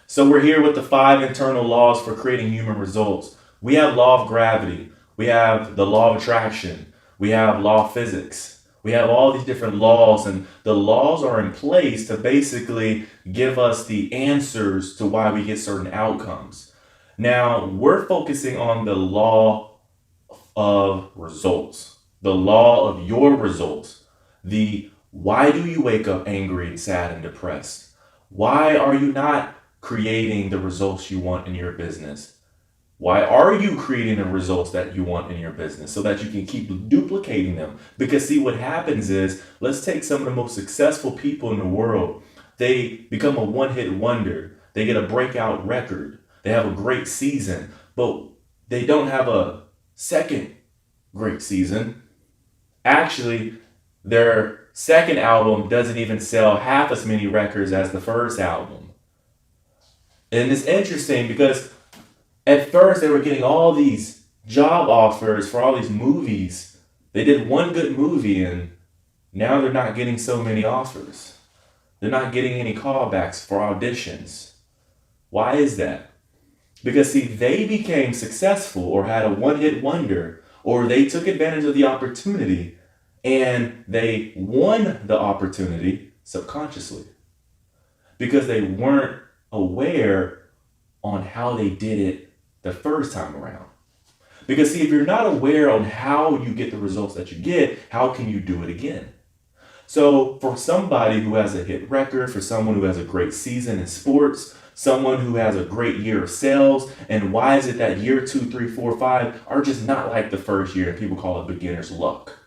So we're here with the 5 internal laws for creating human results. We have law of gravity. We have the law of attraction. We have law of physics. We have all these different laws, and the laws are in place to basically give us the answers to why we get certain outcomes. Now, we're focusing on the law of results, the law of your results. The why do you wake up angry and sad and depressed? Why are you not creating the results you want in your business? Why are you creating the results that you want in your business so that you can keep duplicating them? Because see, what happens is, let's take some of the most successful people in the world. They become a one-hit wonder. They get a breakout record. They have a great season, but they don't have a second great season. Actually, their second album doesn't even sell half as many records as the first album. And it's interesting because at first they were getting all these job offers for all these movies. They did one good movie and now they're not getting so many offers. They're not getting any callbacks for auditions. Why is that? Because see, they became successful or had a one-hit wonder, or they took advantage of the opportunity and they won the opportunity subconsciously because they weren't aware on how they did it the first time around. Because see, if you're not aware on how you get the results that you get, how can you do it again? So for somebody who has a hit record, for someone who has a great season in sports, someone who has a great year of sales, and why is it that year 2, 3, 4, 5 are just not like the first year and people call it beginner's luck?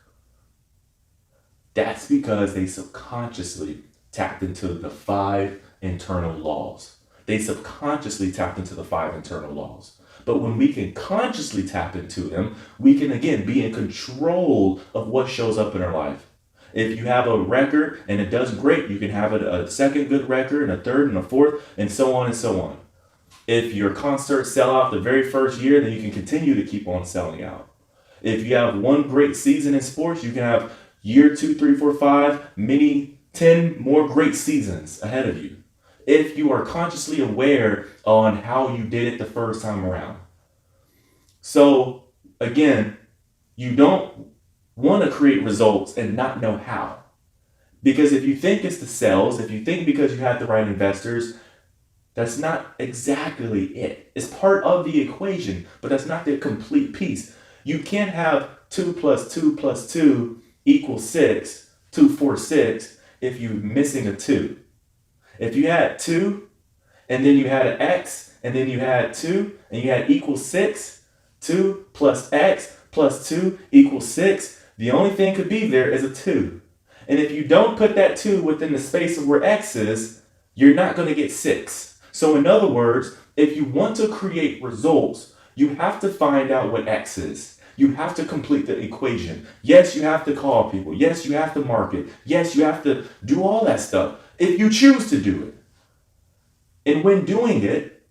That's because they subconsciously tapped into the 5 internal laws. They subconsciously tapped into the 5 internal laws. But when we can consciously tap into them, we can again be in control of what shows up in our life. If you have a record and it does great, you can have a second good record and a third and a fourth and so on and so on. If your concerts sell out the very first year, then you can continue to keep on selling out. If you have one great season in sports, you can have year 2, 3, 4, 5, many 10 more great seasons ahead of you. If you are consciously aware on how you did it the first time around. So again, you don't want to create results and not know how. Because if you think it's the sales, if you think because you have the right investors, that's not exactly it. It's part of the equation, but that's not the complete piece. You can't have 2 plus 2 plus 2 equals 6, 2, 4, 6, if you're missing a 2. If you had 2, and then you had an x, and then you had 2, and you had equals 6, 2 plus x plus 2 equals 6, the only thing could be there is a 2. And if you don't put that 2 within the space of where x is, you're not going to get 6. So in other words, if you want to create results, you have to find out what x is. You have to complete the equation. Yes, you have to call people. Yes, you have to market. Yes, you have to do all that stuff if you choose to do it. And when doing it,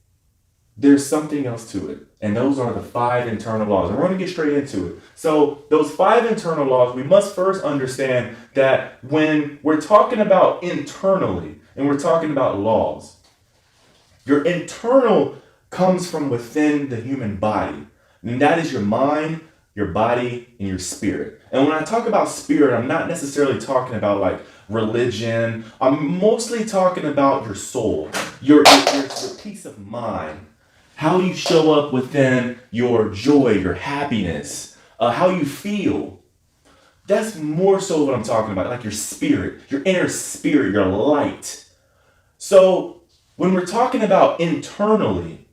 there's something else to it. And those are the 5 internal laws. And we're going to get straight into it. So those 5 internal laws, we must first understand that when we're talking about internally and we're talking about laws, your internal comes from within the human body. And that is your mind, your body, and your spirit. And when I talk about spirit, I'm not necessarily talking about like religion. I'm mostly talking about your soul, your peace of mind, how you show up within your joy, your happiness, how you feel. That's more so what I'm talking about, like your spirit, your inner spirit, your light. So when we're talking about internally,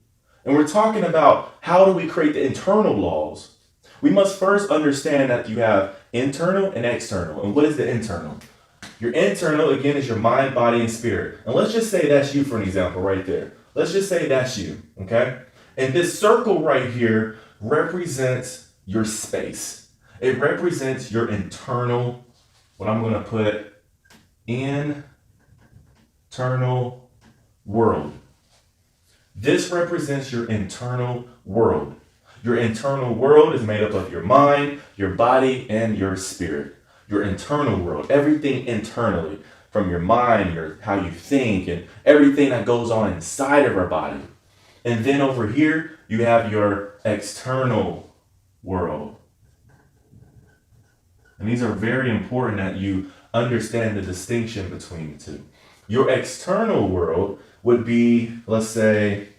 and we're talking about how do we create the internal laws, we must first understand that you have internal and external. And what is the internal? Your internal, again, is your mind, body, and spirit. And let's just say that's you for an example right there. Let's just say that's you, okay? And this circle right here represents your space. It represents your internal, what I'm going to put, internal world. This represents your internal world. Your internal world is made up of your mind, your body, and your spirit. Your internal world, everything internally. from your mind, how you think, and everything that goes on inside of our body. And then over here, you have your external world. And these are very important that you understand the distinction between the two. Your external world would be, let's say,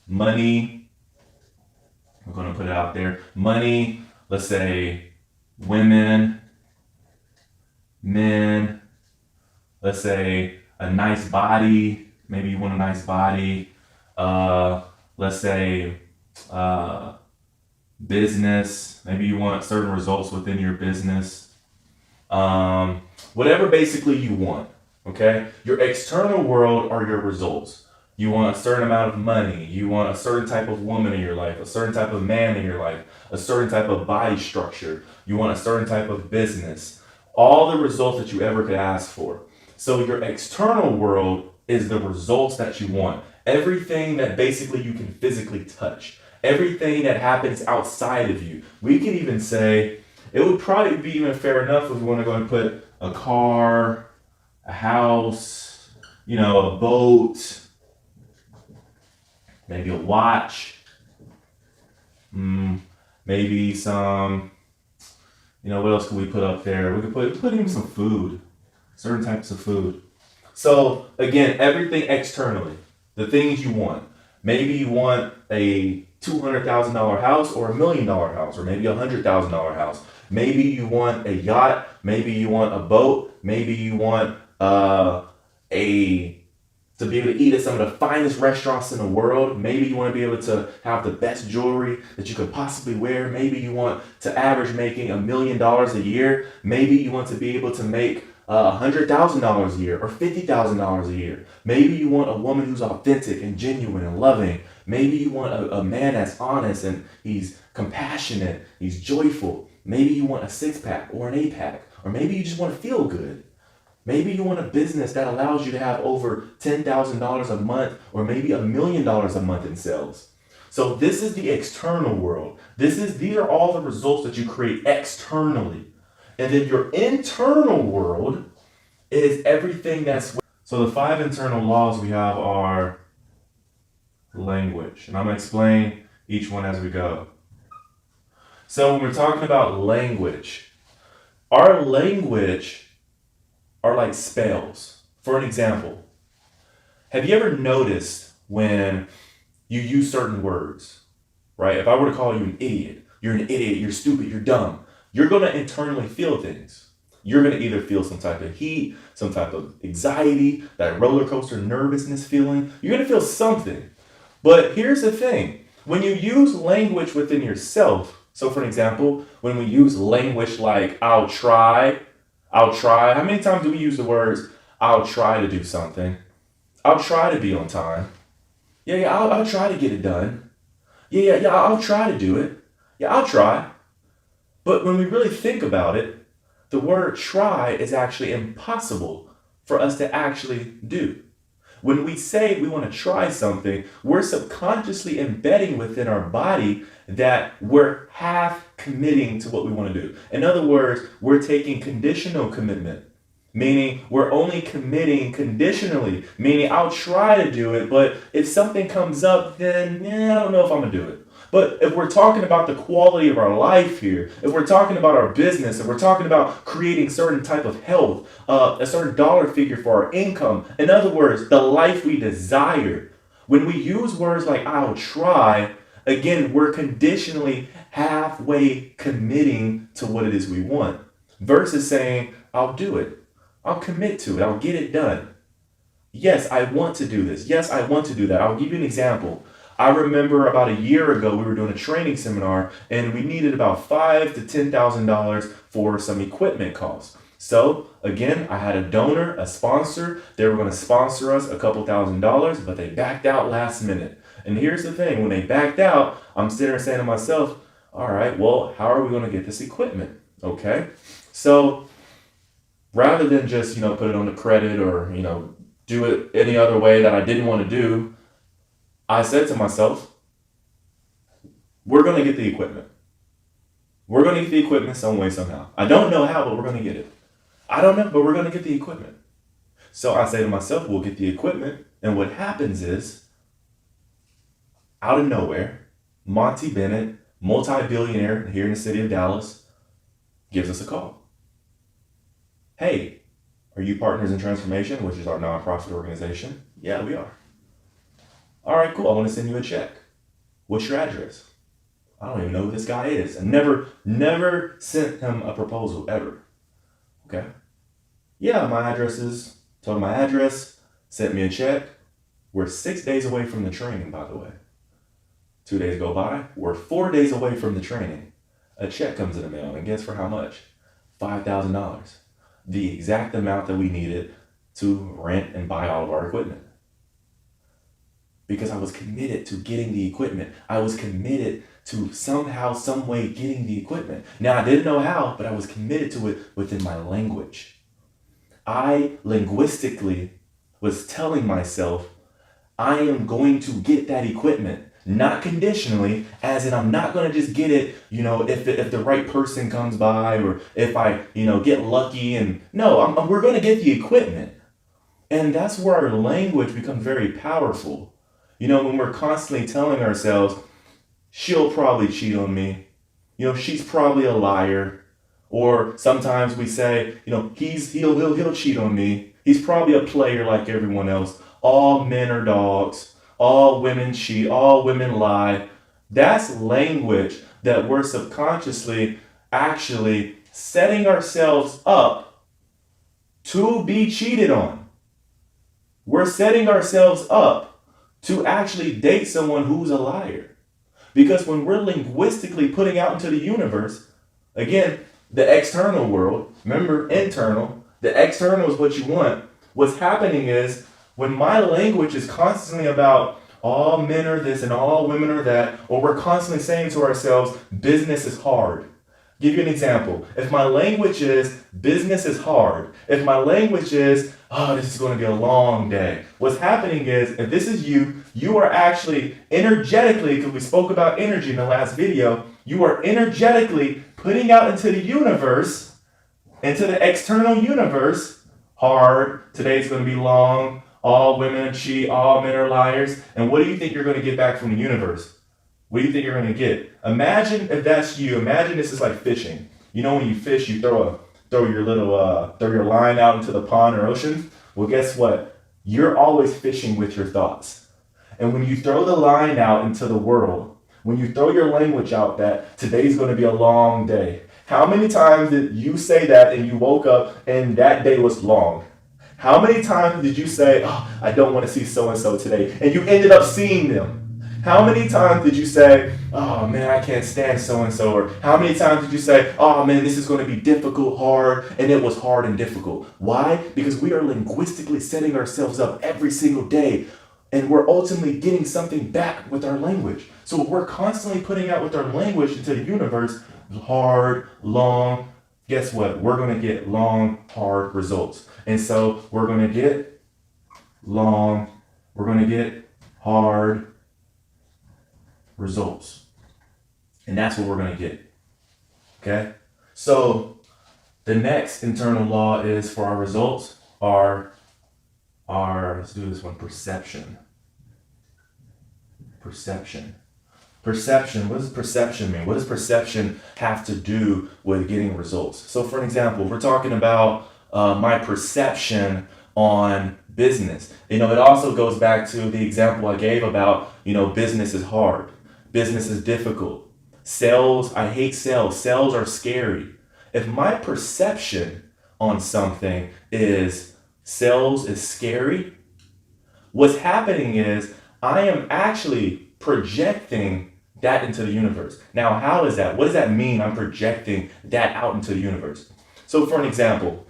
money. I'm going to put it out there. Money, let's say, women, men, let's say a nice body. Maybe you want a nice body. Let's say business. Maybe you want certain results within your business. Whatever basically you want, okay? Your external world are your results. You want a certain amount of money. You want a certain type of woman in your life, a certain type of man in your life, a certain type of body structure. You want a certain type of business. All the results that you ever could ask for. So your external world is the results that you want. Everything that basically you can physically touch. Everything that happens outside of you. We can even say, it would probably be even fair enough if we want to go and put a car, a house, a boat, maybe a watch, maybe some, what else could we put up there? We could put even some food, certain types of food. So again, everything externally, the things you want. Maybe you want a $200,000 house or $1 million house, or maybe a $100,000 house. Maybe you want a yacht. Maybe you want a boat. Maybe you want to be able to eat at some of the finest restaurants in the world. Maybe you want to be able to have the best jewelry that you could possibly wear. Maybe you want to average making $1 million a year. Maybe you want to be able to make $100,000 a year or $50,000 a year. Maybe you want a woman who's authentic and genuine and loving. Maybe you want a man that's honest and he's compassionate, he's joyful. Maybe you want a 6-pack or an 8-pack, or maybe you just want to feel good. Maybe you want a business that allows you to have over $10,000 a month, or maybe $1 million a month in sales. So this is the external world. These are all the results that you create externally. And then your internal world is everything that's... So the 5 internal laws we have are language. And I'm going to explain each one as we go. So when we're talking about language, our language are like spells. For an example, have you ever noticed when you use certain words, right? If I were to call you an idiot, you're stupid, you're dumb. You're going to internally feel things. You're going to either feel some type of heat, some type of anxiety, that roller coaster nervousness feeling. You're going to feel something. But here's the thing. When you use language within yourself, so for an example, when we use language like I'll try, how many times do we use the words I'll try to do something? I'll try to be on time. Yeah, I'll try to get it done. Yeah, I'll try to do it. Yeah, I'll try. But when we really think about it, the word try is actually impossible for us to actually do. When we say we want to try something, we're subconsciously embedding within our body that we're half committing to what we want to do. In other words, we're taking conditional commitment, meaning we're only committing conditionally, meaning I'll try to do it, but if something comes up, then I don't know if I'm going to do it. But if we're talking about the quality of our life here, if we're talking about our business, if we're talking about creating certain type of health, a certain dollar figure for our income, in other words, the life we desire, when we use words like I'll try, again, we're conditionally halfway committing to what it is we want versus saying, I'll do it. I'll commit to it. I'll get it done. Yes, I want to do this. Yes, I want to do that. I'll give you an example. I remember about a year ago, we were doing a training seminar and we needed about $5,000 to $10,000 for some equipment costs. So again, I had a donor, a sponsor. They were going to sponsor us a couple $1,000s, but they backed out last minute. And here's the thing, when they backed out, I'm sitting there saying to myself, all right, well, how are we going to get this equipment? Okay. So rather than just, put it on the credit or, do it any other way that I didn't want to do, I said to myself, we're going to get the equipment. We're going to get the equipment some way, somehow. I don't know how, but we're going to get it. I don't know, but we're going to get the equipment. So I say to myself, we'll get the equipment. And what happens is, out of nowhere, Monty Bennett, multi-billionaire here in the city of Dallas, gives us a call. Hey, are you Partners in Transformation, which is our nonprofit organization? Yeah, we are. All right, cool. I want to send you a check. What's your address? I don't even know who this guy is. I never sent him a proposal ever. Okay. Yeah, my address is, told him my address, sent me a check. We're 6 days away from the training, by the way. 2 days go by. We're 4 days away from the training. A check comes in the mail, and guess for how much? $5,000. The exact amount that we needed to rent and buy all of our equipment. Because I was committed to getting the equipment. I was committed to somehow, some way getting the equipment. Now, I didn't know how, but I was committed to it within my language. I linguistically was telling myself, I am going to get that equipment, not conditionally, as in I'm not going to just get it, if the right person comes by or if I, get lucky. And no, we're going to get the equipment. And that's where our language becomes very powerful. When we're constantly telling ourselves, she'll probably cheat on me. She's probably a liar. Or sometimes we say, he'll cheat on me. He's probably a player like everyone else. All men are dogs. All women cheat. All women lie. That's language that we're subconsciously actually setting ourselves up to be cheated on. We're setting ourselves up to actually date someone who's a liar. Because when we're linguistically putting out into the universe, again, the external world, remember internal, the external is what you want. What's happening is when my language is constantly about all men are this and all women are that, or we're constantly saying to ourselves, business is hard. Give you an example. If my language is business is hard, if my language is, this is going to be a long day. What's happening is, if this is you are actually energetically, because we spoke about energy in the last video, you are energetically putting out into the universe, into the external universe, hard, today's going to be long, all women cheat, all men are liars. And what do you think you're going to get back from the universe? What do you think you're going to get? Imagine if that's you. Imagine this is like fishing. When you fish, you throw your line out into the pond or ocean. Well, guess what? You're always fishing with your thoughts. And when you throw the line out into the world, when you throw your language out that today's going to be a long day, how many times did you say that and you woke up and that day was long? How many times did you say, I don't want to see so-and-so today, and you ended up seeing them? How many times did you say, oh man, I can't stand so-and-so? Or how many times did you say, oh man, this is going to be difficult, hard, and it was hard and difficult? Why? Because we are linguistically setting ourselves up every single day, and we're ultimately getting something back with our language. So we're constantly putting out with our language into the universe, hard, long. Guess what? We're going to get long, hard results. And so we're going to get long, we're going to get hard results. And that's what we're going to get. Okay? So the next internal law is for our results are let's do this one, perception. Perception. What does perception mean? What does perception have to do with getting results? So for an example, we're talking about my perception on business. It also goes back to the example I gave about, business is hard. Business is difficult. Sales, I hate sales. Sales are scary. If my perception on something is sales is scary, what's happening is I am actually projecting that into the universe. Now, how is that? What does that mean? I'm projecting that out into the universe. So for an example,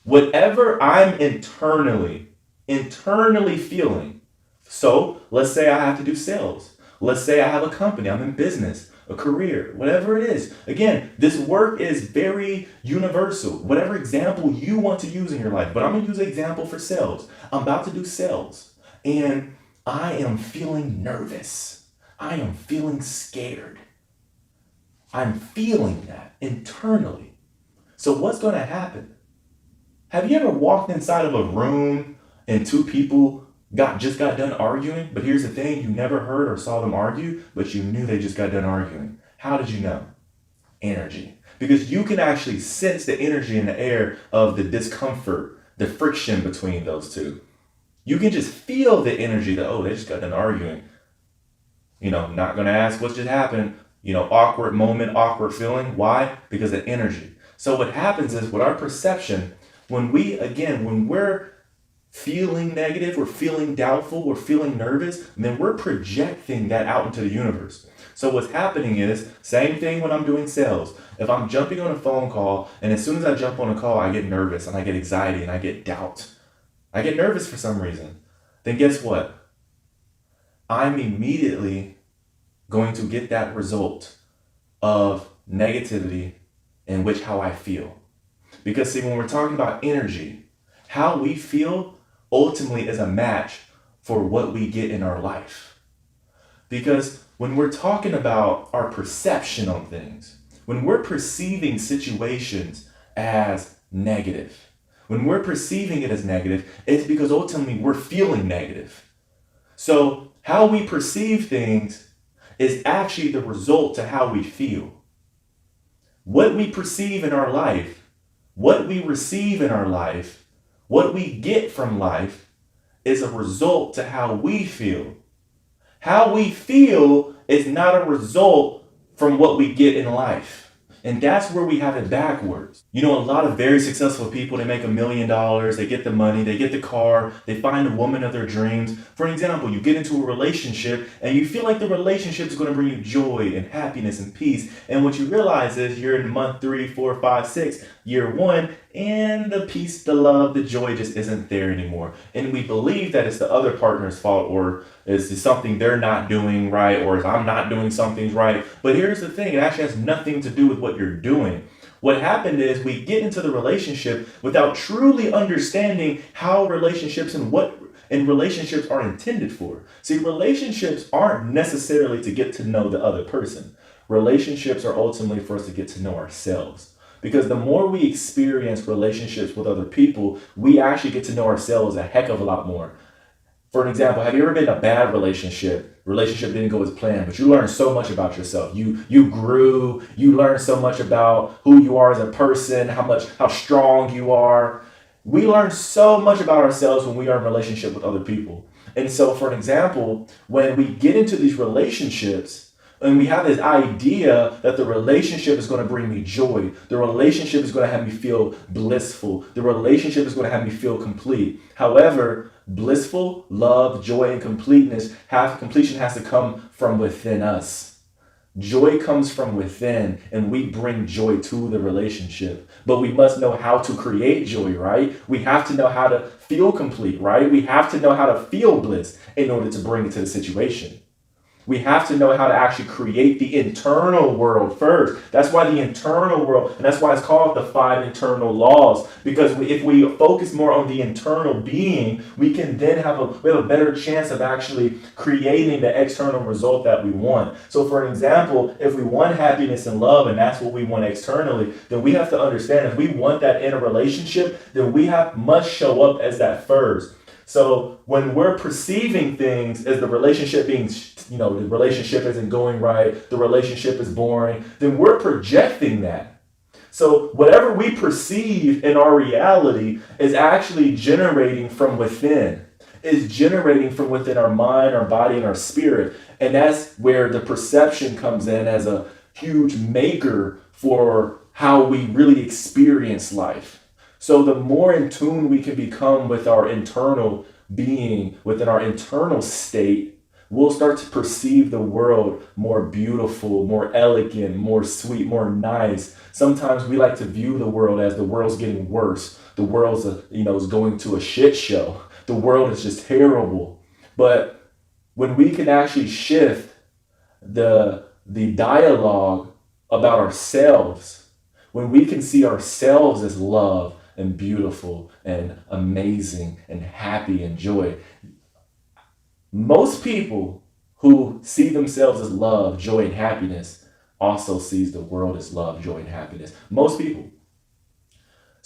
whatever I'm internally feeling. So let's say I have to do sales. Let's say I have a company, I'm in business, a career, whatever it is. Again, this work is very universal. Whatever example you want to use in your life, but I'm going to use an example for sales. I'm about to do sales and I am feeling nervous. I am feeling scared. I'm feeling that internally. So what's going to happen? Have you ever walked inside of a room and two people just got done arguing? But here's the thing, you never heard or saw them argue, but you knew they just got done arguing. How did you know? Energy. Because you can actually sense the energy in the air of the discomfort, the friction between those two. You can just feel the energy that, oh, they just got done arguing. Not going to ask what just happened. Awkward moment, awkward feeling. Why? Because of energy. So what happens is with our perception, when we're feeling negative, we're feeling doubtful, we're feeling nervous, then we're projecting that out into the universe. So what's happening is, same thing when I'm doing sales. If I'm jumping on a phone call, and as soon as I jump on a call, I get nervous and I get anxiety and I get doubt. I get nervous for some reason. Then guess what? I'm immediately going to get that result of negativity in which how I feel. Because see, when we're talking about energy, how we feel ultimately is a match for what we get in our life. Because when we're talking about our perception on things, when we're perceiving situations as negative, when we're perceiving it as negative, it's because ultimately we're feeling negative. So how we perceive things is actually the result to how we feel. What we perceive in our life, what we receive in our life, what we get from life is a result to how we feel. How we feel is not a result from what we get in life. And that's where we have it backwards. A lot of very successful people, they make $1 million, they get the money, they get the car, they find a woman of their dreams. For example, you get into a relationship and you feel like the relationship is going to bring you joy and happiness and peace. And what you realize is you're in month 3, 4, 5, 6, year 1, and the peace, the love, the joy just isn't there anymore. And we believe that it's the other partner's fault, or it's something they're not doing right, or I'm not doing something right. But here's the thing, it actually has nothing to do with what you're doing. What happened is we get into the relationship without truly understanding how relationships and what relationships are intended for. See, relationships aren't necessarily to get to know the other person. Relationships are ultimately for us to get to know ourselves. Because the more we experience relationships with other people, we actually get to know ourselves a heck of a lot more. For an example, have you ever been in a bad relationship? Relationship didn't go as planned, but you learned so much about yourself. You grew, you learned so much about who you are as a person, how strong you are. We learn so much about ourselves when we are in relationship with other people. And so, for an example, when we get into these relationships, and we have this idea that the relationship is going to bring me joy. The relationship is going to have me feel blissful. The relationship is going to have me feel complete. However, blissful, love, joy, and completion has to come from within us. Joy comes from within, and we bring joy to the relationship. But we must know how to create joy, right? We have to know how to feel complete, right? We have to know how to feel bliss in order to bring it to the situation. We have to know how to actually create the internal world first. That's why the internal world, and that's why it's called the 5 internal laws. Because if we focus more on the internal being, we can then have a better chance of actually creating the external result that we want. So for an example, if we want happiness and love, and that's what we want externally, then we have to understand if we want that in a relationship, then we must show up as that first. So when we're perceiving things as the relationship being, the relationship isn't going right, the relationship is boring, then we're projecting that. So whatever we perceive in our reality is actually generating from within. Is generating from within our mind, our body, and our spirit. And that's where the perception comes in as a huge maker for how we really experience life. So the more in tune we can become with our internal being, within our internal state, we'll start to perceive the world more beautiful, more elegant, more sweet, more nice. Sometimes we like to view the world as the world's getting worse. The world's is going to a shit show. The world is just terrible. But when we can actually shift the dialogue about ourselves, when we can see ourselves as love and beautiful and amazing and happy and joy. Most people who see themselves as love, joy, and happiness also sees the world as love, joy, and happiness. Most people.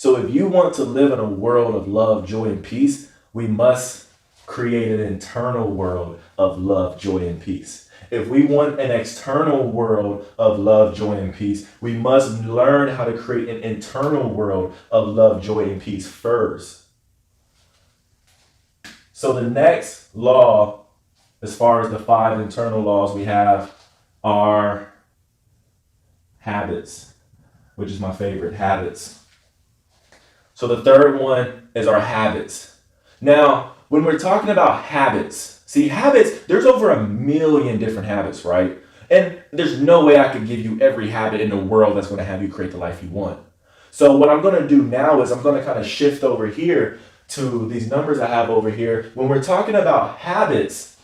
So if you want to live in a world of love, joy, and peace, we must create an internal world of love, joy, and peace. If we want an external world of love, joy, and peace, we must learn how to create an internal world of love, joy, and peace first. So the next law, as far as the 5 internal laws we have, are habits, which is my favorite, habits. So the third one is our habits. Now, when we're talking about habits, see, habits, there's over 1 million different habits, right? And there's no way I could give you every habit in the world that's going to have you create the life you want. So what I'm going to do now is I'm going to kind of shift over here to these numbers I have over here. When we're talking about habits,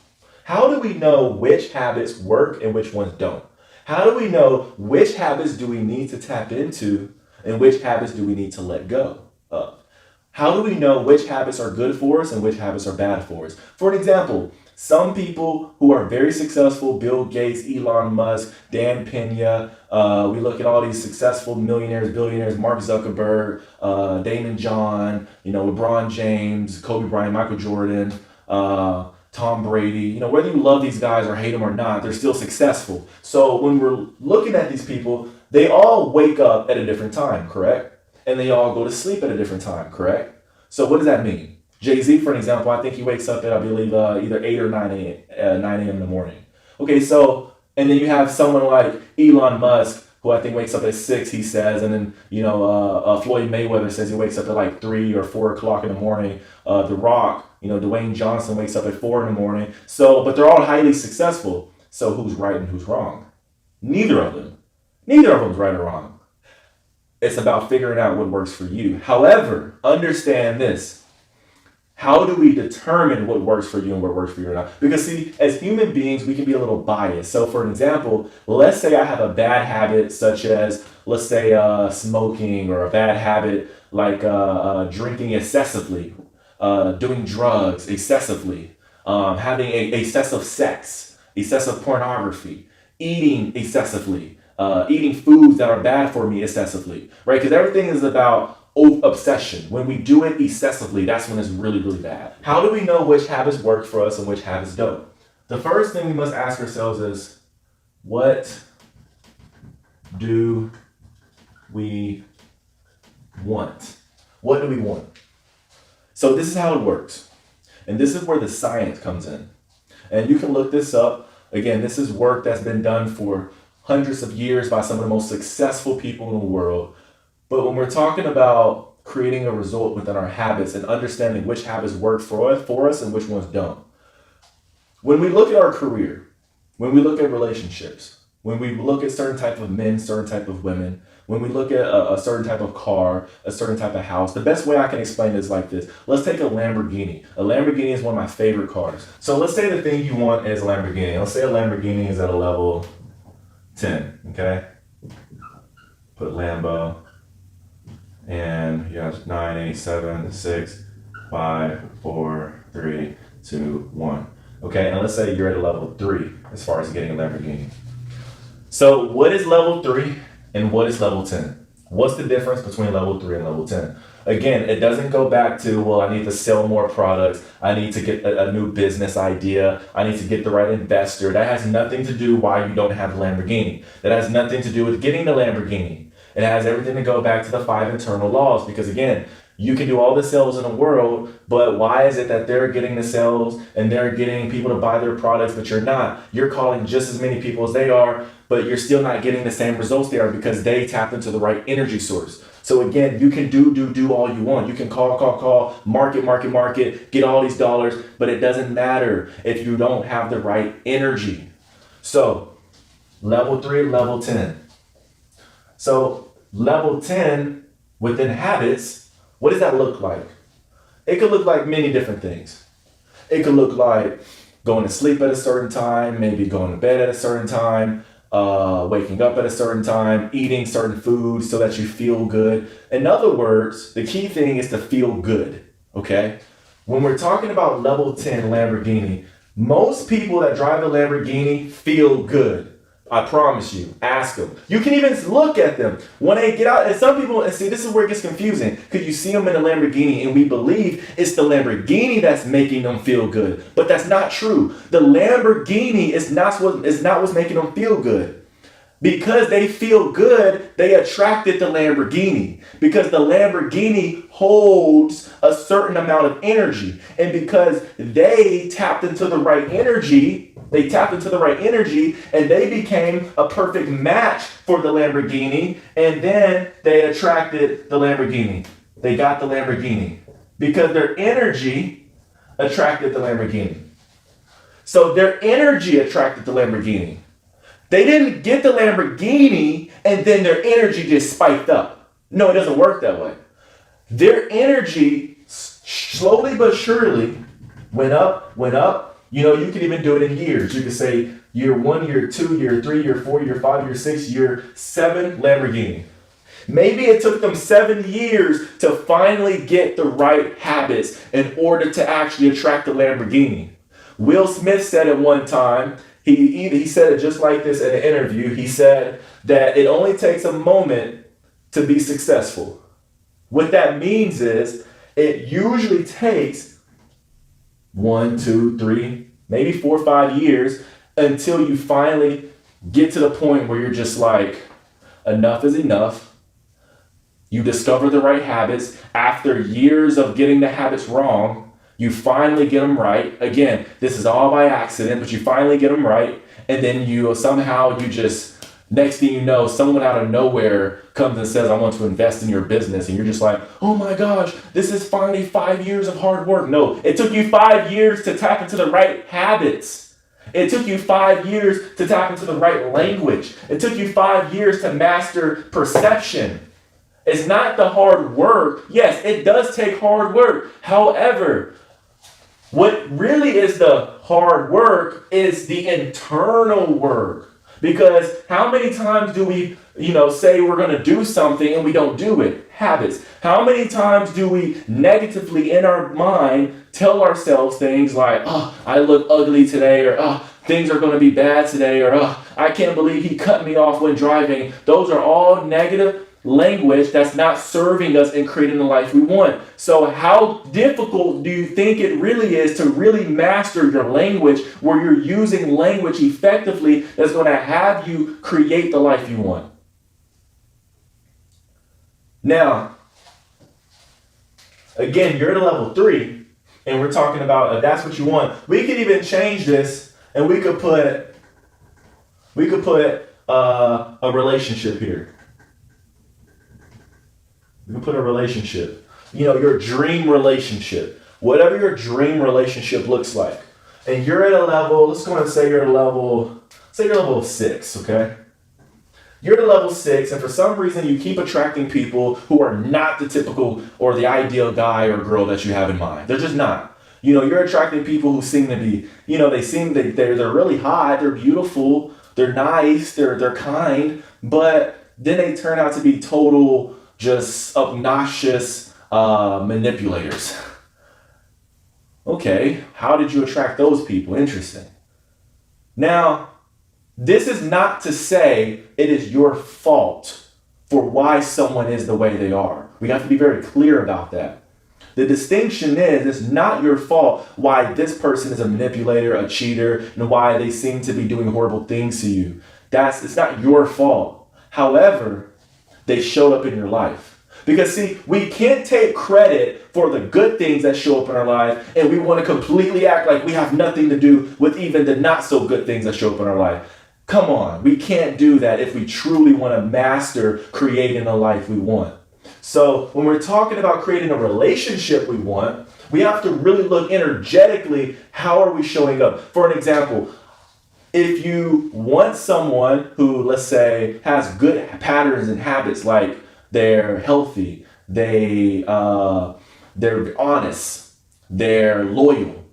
how do we know which habits work and which ones don't? How do we know which habits do we need to tap into and which habits do we need to let go of? How do we know which habits are good for us and which habits are bad for us? For an example, some people who are very successful, Bill Gates, Elon Musk, Dan Pena, we look at all these successful millionaires, billionaires, Mark Zuckerberg, Damon John, LeBron James, Kobe Bryant, Michael Jordan, Tom Brady, whether you love these guys or hate them or not, they're still successful. So when we're looking at these people, they all wake up at a different time, correct? And they all go to sleep at a different time, correct? So what does that mean? Jay-Z, for an example, I think he wakes up at, I believe, either 8 or 9 a.m. in the morning. Okay, so, and then you have someone like Elon Musk, who I think wakes up at 6, he says, and then, Floyd Mayweather says he wakes up at like 3 or 4 o'clock in the morning. The Rock, Dwayne Johnson wakes up at 4 in the morning. So, but they're all highly successful. So who's right and who's wrong? Neither of them. Neither of them's right or wrong. It's about figuring out what works for you. However, understand this. How do we determine what works for you and what works for you or not? Because see, as human beings, we can be a little biased. So for an example, let's say I have a bad habit such as, let's say smoking, or a bad habit like drinking excessively, doing drugs excessively, having excessive sex, excessive pornography, eating excessively, eating foods that are bad for me excessively, right? Because everything is about obsession. When we do it excessively, that's when it's really, really bad. How do we know which habits work for us and which habits don't? The first thing we must ask ourselves is, what do we want? What do we want? So this is how it works. And this is where the science comes in. And you can look this up. Again, this is work that's been done for hundreds of years by some of the most successful people in the world. But when we're talking about creating a result within our habits and understanding which habits work for us and which ones don't. When we look at our career, when we look at relationships, when we look at certain type of men, certain type of women, when we look at a certain type of car, a certain type of house, the best way I can explain it is like this. Let's take a Lamborghini. A Lamborghini is one of my favorite cars. So let's say the thing you want is a Lamborghini. Let's say a Lamborghini is at a level 10, okay? Put Lambo. And you have 9, 8, 7, 6, 5, 4, 3, 2, 1. Okay, and let's say you're at a level 3 as far as getting a Lamborghini. So what is level 3 and what is level 10? What's the difference between level 3 and level 10? Again, it doesn't go back to, well, I need to sell more products. I need to get a new business idea. I need to get the right investor. That has nothing to do why you don't have a Lamborghini. That has nothing to do with getting the Lamborghini. It has everything to go back to the 5 internal laws, because again, you can do all the sales in the world, but why is it that they're getting the sales and they're getting people to buy their products, but you're not? You're calling just as many people as they are, but you're still not getting the same results they are because they tapped into the right energy source. So again, you can do all you want. You can call, market, get all these dollars, but it doesn't matter if you don't have the right energy. So level 3, level 10. So level 10 within habits, what does that look like? It could look like many different things. It could look like going to sleep at a certain time, maybe going to bed at a certain time, waking up at a certain time, eating certain foods so that you feel good. In other words, the key thing is to feel good, okay? When we're talking about level 10 Lamborghini, most people that drive a Lamborghini feel good. I promise you. Ask them. You can even look at them when they get out. And some people, and see, this is where it gets confusing because you see them in a Lamborghini and we believe it's the Lamborghini that's making them feel good. But that's not true. The Lamborghini is not what's making them feel good. Because they feel good, they attracted the Lamborghini. Because the Lamborghini holds a certain amount of energy. And because they tapped into the right energy, and they became a perfect match for the Lamborghini. And then they attracted the Lamborghini. They got the Lamborghini. Because their energy attracted the Lamborghini. So their energy attracted the Lamborghini. They didn't get the Lamborghini and then their energy just spiked up. No, it doesn't work that way. Their energy slowly but surely went up. You know, you can even do it in years. You could say year 1, year 2, year 3, year 4, year 5, year 6, year 7, Lamborghini. Maybe it took them 7 years to finally get the right habits in order to actually attract the Lamborghini. Will Smith said at one time, he said it just like this in an interview. He said that it only takes a moment to be successful. What that means is it usually takes 1, 2, 3, maybe 4 or 5 years until you finally get to the point where you're just like, enough is enough. You discover the right habits. After years of getting the habits wrong, you finally get them right. Again, this is all by accident, but you finally get them right. And then next thing you know, someone out of nowhere comes and says, I want to invest in your business. And you're just like, oh my gosh, this is finally 5 years of hard work. No, it took you 5 years to tap into the right habits. It took you 5 years to tap into the right language. It took you 5 years to master perception. It's not the hard work. Yes, it does take hard work. However, what really is the hard work is the internal work. Because how many times do we, say we're going to do something and we don't do it? Habits. How many times do we negatively in our mind tell ourselves things like, oh, I look ugly today, or oh, things are going to be bad today, or oh, I can't believe he cut me off when driving. Those are all negative language that's not serving us in creating the life we want. So how difficult do you think it really is to really master your language, where you're using language effectively that's going to have you create the life you want? Now, again, you're at a level 3, and we're talking about if that's what you want. We could even change this, and we could put a relationship here. You can put a relationship, your dream relationship, whatever your dream relationship looks like. And you're at a level, let's go and say you're at a level, you're level 6, okay? You're at a level 6, and for some reason you keep attracting people who are not the typical or the ideal guy or girl that you have in mind. They're just not. You're attracting people who seem to be, they're really hot, they're beautiful, they're nice, they're kind, but then they turn out to be total just obnoxious manipulators. Okay, how did you attract those people? Interesting. Now, this is not to say it is your fault for why someone is the way they are. We have to be very clear about that. The distinction is, it's not your fault why this person is a manipulator, a cheater, and why they seem to be doing horrible things to you. It's not your fault. However, they showed up in your life. Because see, we can't take credit for the good things that show up in our life, and we want to completely act like we have nothing to do with even the not so good things that show up in our life. Come on, we can't do that if we truly want to master creating the life we want. So when we're talking about creating a relationship we want, we have to really look energetically, how are we showing up? For an example, if you want someone who, let's say, has good patterns and habits, like they're healthy, they're honest, they're loyal.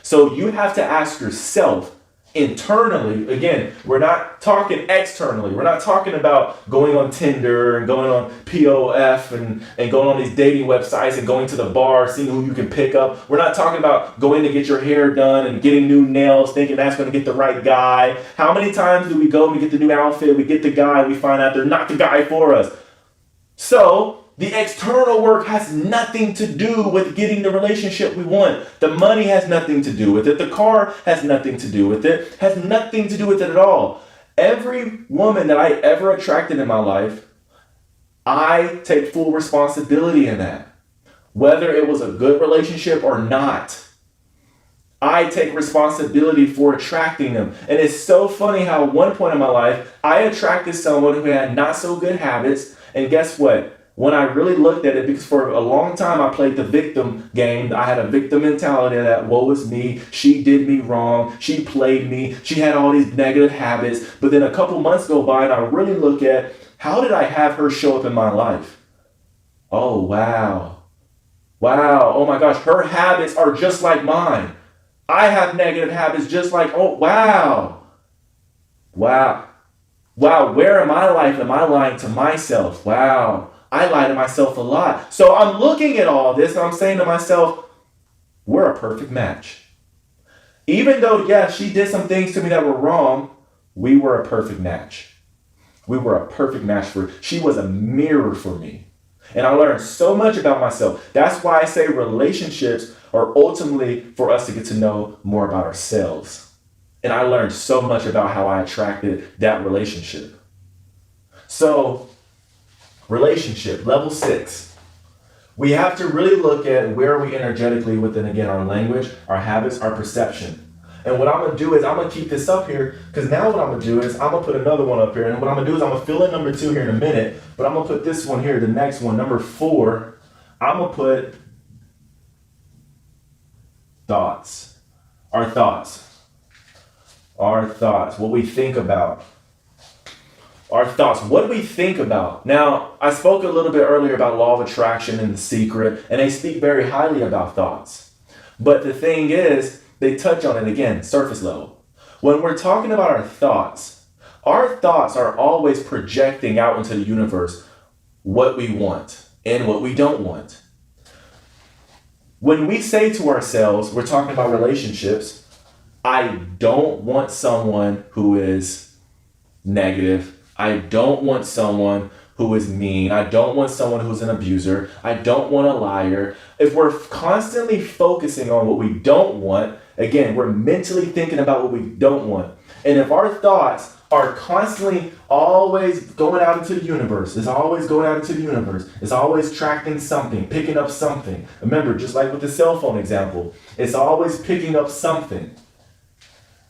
So you have to ask yourself, internally. Again, we're not talking externally. We're not talking about going on Tinder and going on POF and going on these dating websites and going to the bar, seeing who you can pick up. We're not talking about going to get your hair done and getting new nails, thinking that's going to get the right guy. How many times do we go and we get the new outfit, we get the guy, we find out they're not the guy for us? So the external work has nothing to do with getting the relationship we want. The money has nothing to do with it. The car has nothing to do with it. Has nothing to do with it at all. Every woman that I ever attracted in my life, I take full responsibility in that. Whether it was a good relationship or not, I take responsibility for attracting them. And it's so funny how at one point in my life, I attracted someone who had not so good habits. And guess what? When I really looked at it, because for a long time I played the victim game. I had a victim mentality that woe is me, she did me wrong, she played me, she had all these negative habits. But then a couple months go by and I really look at, how did I have her show up in my life? Oh, wow. Wow, oh my gosh, her habits are just like mine. I have negative habits just like, oh, wow. Wow. Wow, where in my life am I lying to myself? Wow. I lie to myself a lot. So I'm looking at all this and I'm saying to myself, we're a perfect match. Even though, yes, she did some things to me that were wrong, we were a perfect match. We were a perfect match for her. She was a mirror for me. And I learned so much about myself. That's why I say relationships are ultimately for us to get to know more about ourselves. And I learned so much about how I attracted that relationship. So, relationship, level 6. We have to really look at where are we energetically within, again, our language, our habits, our perception. And what I'm going to do is I'm going to keep this up here, because now what I'm going to do is I'm going to put another one up here. And what I'm going to do is I'm going to fill in number 2 here in a minute, but I'm going to put this one here, the next one, number 4. I'm going to put thoughts. Our thoughts. Our thoughts. What we think about. Our thoughts, what we think about. Now, I spoke a little bit earlier about law of attraction and The Secret, and they speak very highly about thoughts. But the thing is, they touch on it again, surface level. When we're talking about our thoughts are always projecting out into the universe what we want and what we don't want. When we say to ourselves, we're talking about relationships, I don't want someone who is negative. I don't want someone who is mean. I don't want someone who's an abuser. I don't want a liar. If we're constantly focusing on what we don't want, again, we're mentally thinking about what we don't want. And if our thoughts are constantly always going out into the universe, it's always going out into the universe, it's always tracking something, picking up something. Remember, just like with the cell phone example, it's always picking up something.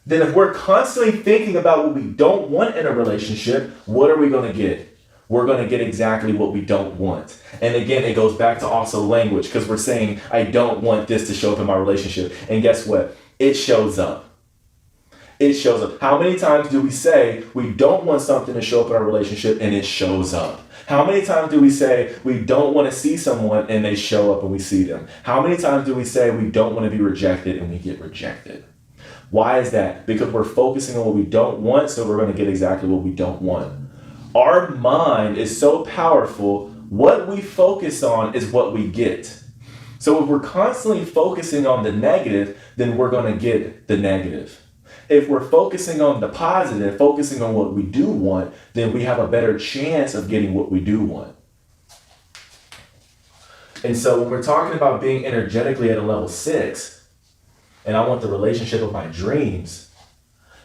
Then if we're constantly thinking about what we don't want in a relationship, what are we going to get? We're going to get exactly what we don't want. And again, it goes back to also language, because we're saying, I don't want this to show up in my relationship. And guess what? It shows up. It shows up. How many times do we say we don't want something to show up in our relationship and it shows up? How many times do we say we don't want to see someone and they show up and we see them? How many times do we say we don't want to be rejected and we get rejected? Why is that? Because we're focusing on what we don't want, so we're going to get exactly what we don't want. Our mind is so powerful, what we focus on is what we get. So if we're constantly focusing on the negative, then we're going to get the negative. If we're focusing on the positive, focusing on what we do want, then we have a better chance of getting what we do want. And so when we're talking about being energetically at a level 6, and I want the relationship of my dreams,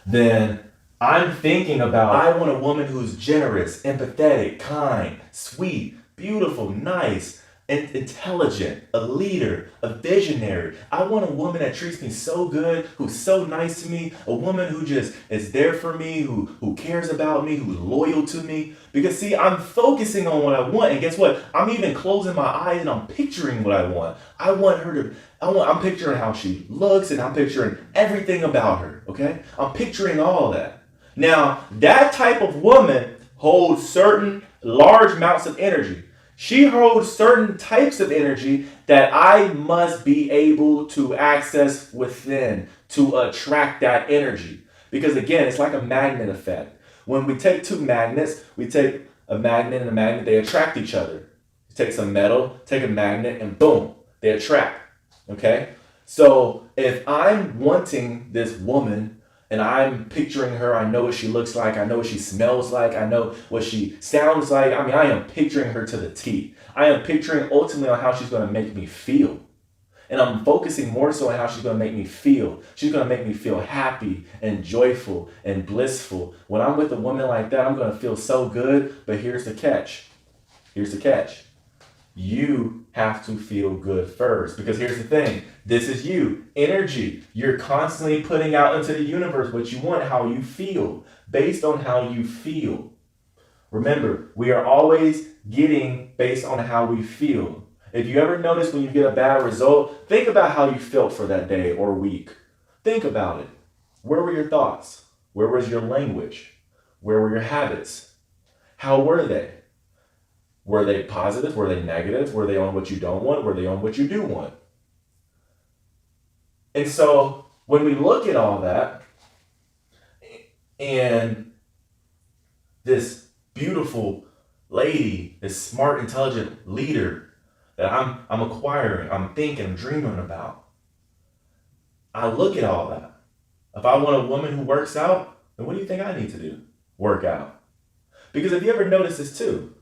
then I'm thinking about, I want a woman who's generous, empathetic, kind, sweet, beautiful, nice, intelligent, a leader, a visionary. I want a woman that treats me so good, who's so nice to me, a woman who just is there for me, who cares about me, who's loyal to me. Because see, I'm focusing on what I want, and guess what? I'm even closing my eyes and I'm picturing what I want. I want her to, I'm picturing how she looks, and I'm picturing everything about her, okay? I'm picturing all that. Now, that type of woman holds certain large amounts of energy. She holds certain types of energy that I must be able to access within to attract that energy. Because again, it's like a magnet effect. When we take two magnets, we take a magnet and a magnet, they attract each other. You take some metal, take a magnet, and boom, they attract. Okay? So if I'm wanting this woman and I'm picturing her, I know what she looks like, I know what she smells like, I know what she sounds like. I mean, I am picturing her to the T. I am picturing ultimately on how she's going to make me feel. And I'm focusing more so on how she's going to make me feel. She's going to make me feel happy and joyful and blissful. When I'm with a woman like that, I'm going to feel so good. But here's the catch. Here's the catch. You have to feel good first. Because here's the thing. This is you. Energy. You're constantly putting out into the universe what you want, how you feel. Based on how you feel. Remember, we are always getting based on how we feel. If you ever notice when you get a bad result, think about how you felt for that day or week. Think about it. Where were your thoughts? Where was your language? Where were your habits? How were they? Were they positive? Were they negative? Were they on what you don't want? Were they on what you do want? And so when we look at all that and this beautiful lady, this smart, intelligent leader that I'm acquiring, I'm thinking, I'm dreaming about. I look at all that. If I want a woman who works out, then what do you think I need to do? Work out. Because if you ever notice this too,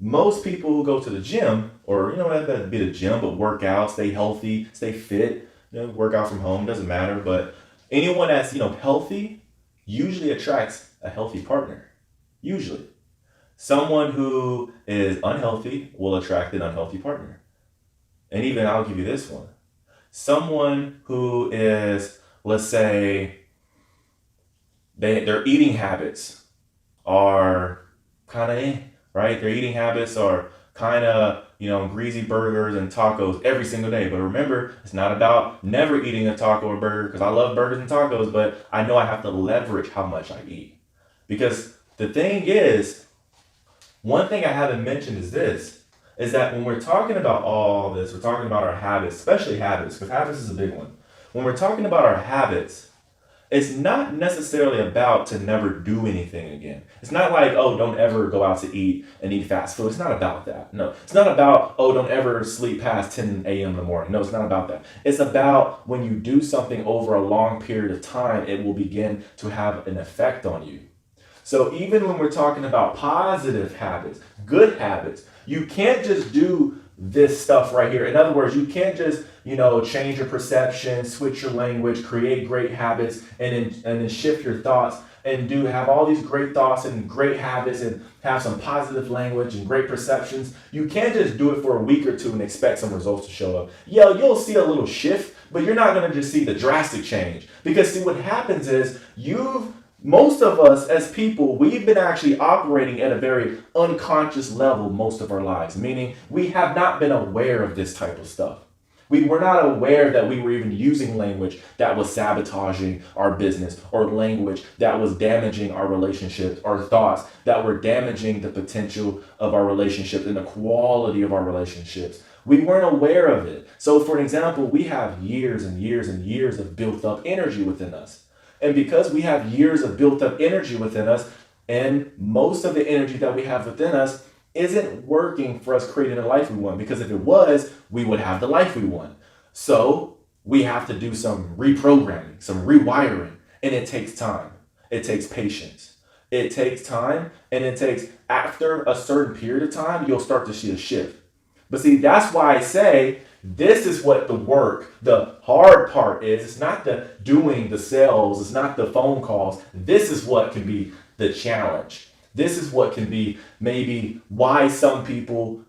most people who go to the gym, or that'd be the gym, but work out, stay healthy, stay fit, work out from home, doesn't matter. But anyone that's healthy usually attracts a healthy partner. Usually. Someone who is unhealthy will attract an unhealthy partner. And even I'll give you this one. Someone who is, let's say, their eating habits are kind of right? Their eating habits are kind of, greasy burgers and tacos every single day. But remember, it's not about never eating a taco or burger, because I love burgers and tacos, but I know I have to leverage how much I eat. Because the thing is, one thing I haven't mentioned is that when we're talking about all this, we're talking about our habits, especially habits, because habits is a big one. When we're talking about our habits, it's not necessarily about to never do anything again. It's not like, oh, don't ever go out to eat and eat fast food. It's not about that. No, it's not about, oh, don't ever sleep past 10 a.m. in the morning. No, it's not about that. It's about when you do something over a long period of time, it will begin to have an effect on you. So even when we're talking about positive habits, good habits, you can't just do this stuff right here. In other words, you can't just, change your perception, switch your language, create great habits, and then shift your thoughts and have all these great thoughts and great habits and have some positive language and great perceptions. You can't just do it for a week or two and expect some results to show up. Yeah, you'll see a little shift, but you're not going to just see the drastic change. Because see, what happens is most of us as people, we've been actually operating at a very unconscious level most of our lives, meaning we have not been aware of this type of stuff. We were not aware that we were even using language that was sabotaging our business, or language that was damaging our relationships, or thoughts that were damaging the potential of our relationships and the quality of our relationships. We weren't aware of it. So for an example, we have years and years and years of built up energy within us. And because we have years of built up energy within us, and most of the energy that we have within us isn't working for us creating the life we want, because if it was, we would have the life we want. So we have to do some reprogramming, some rewiring, and it takes time. It takes patience. It takes time, and it takes, after a certain period of time, you'll start to see a shift. But see, that's why I say, this is what the hard part is. It's not the doing the sales. It's not the phone calls. This is what can be the challenge. This is what can be maybe why some people,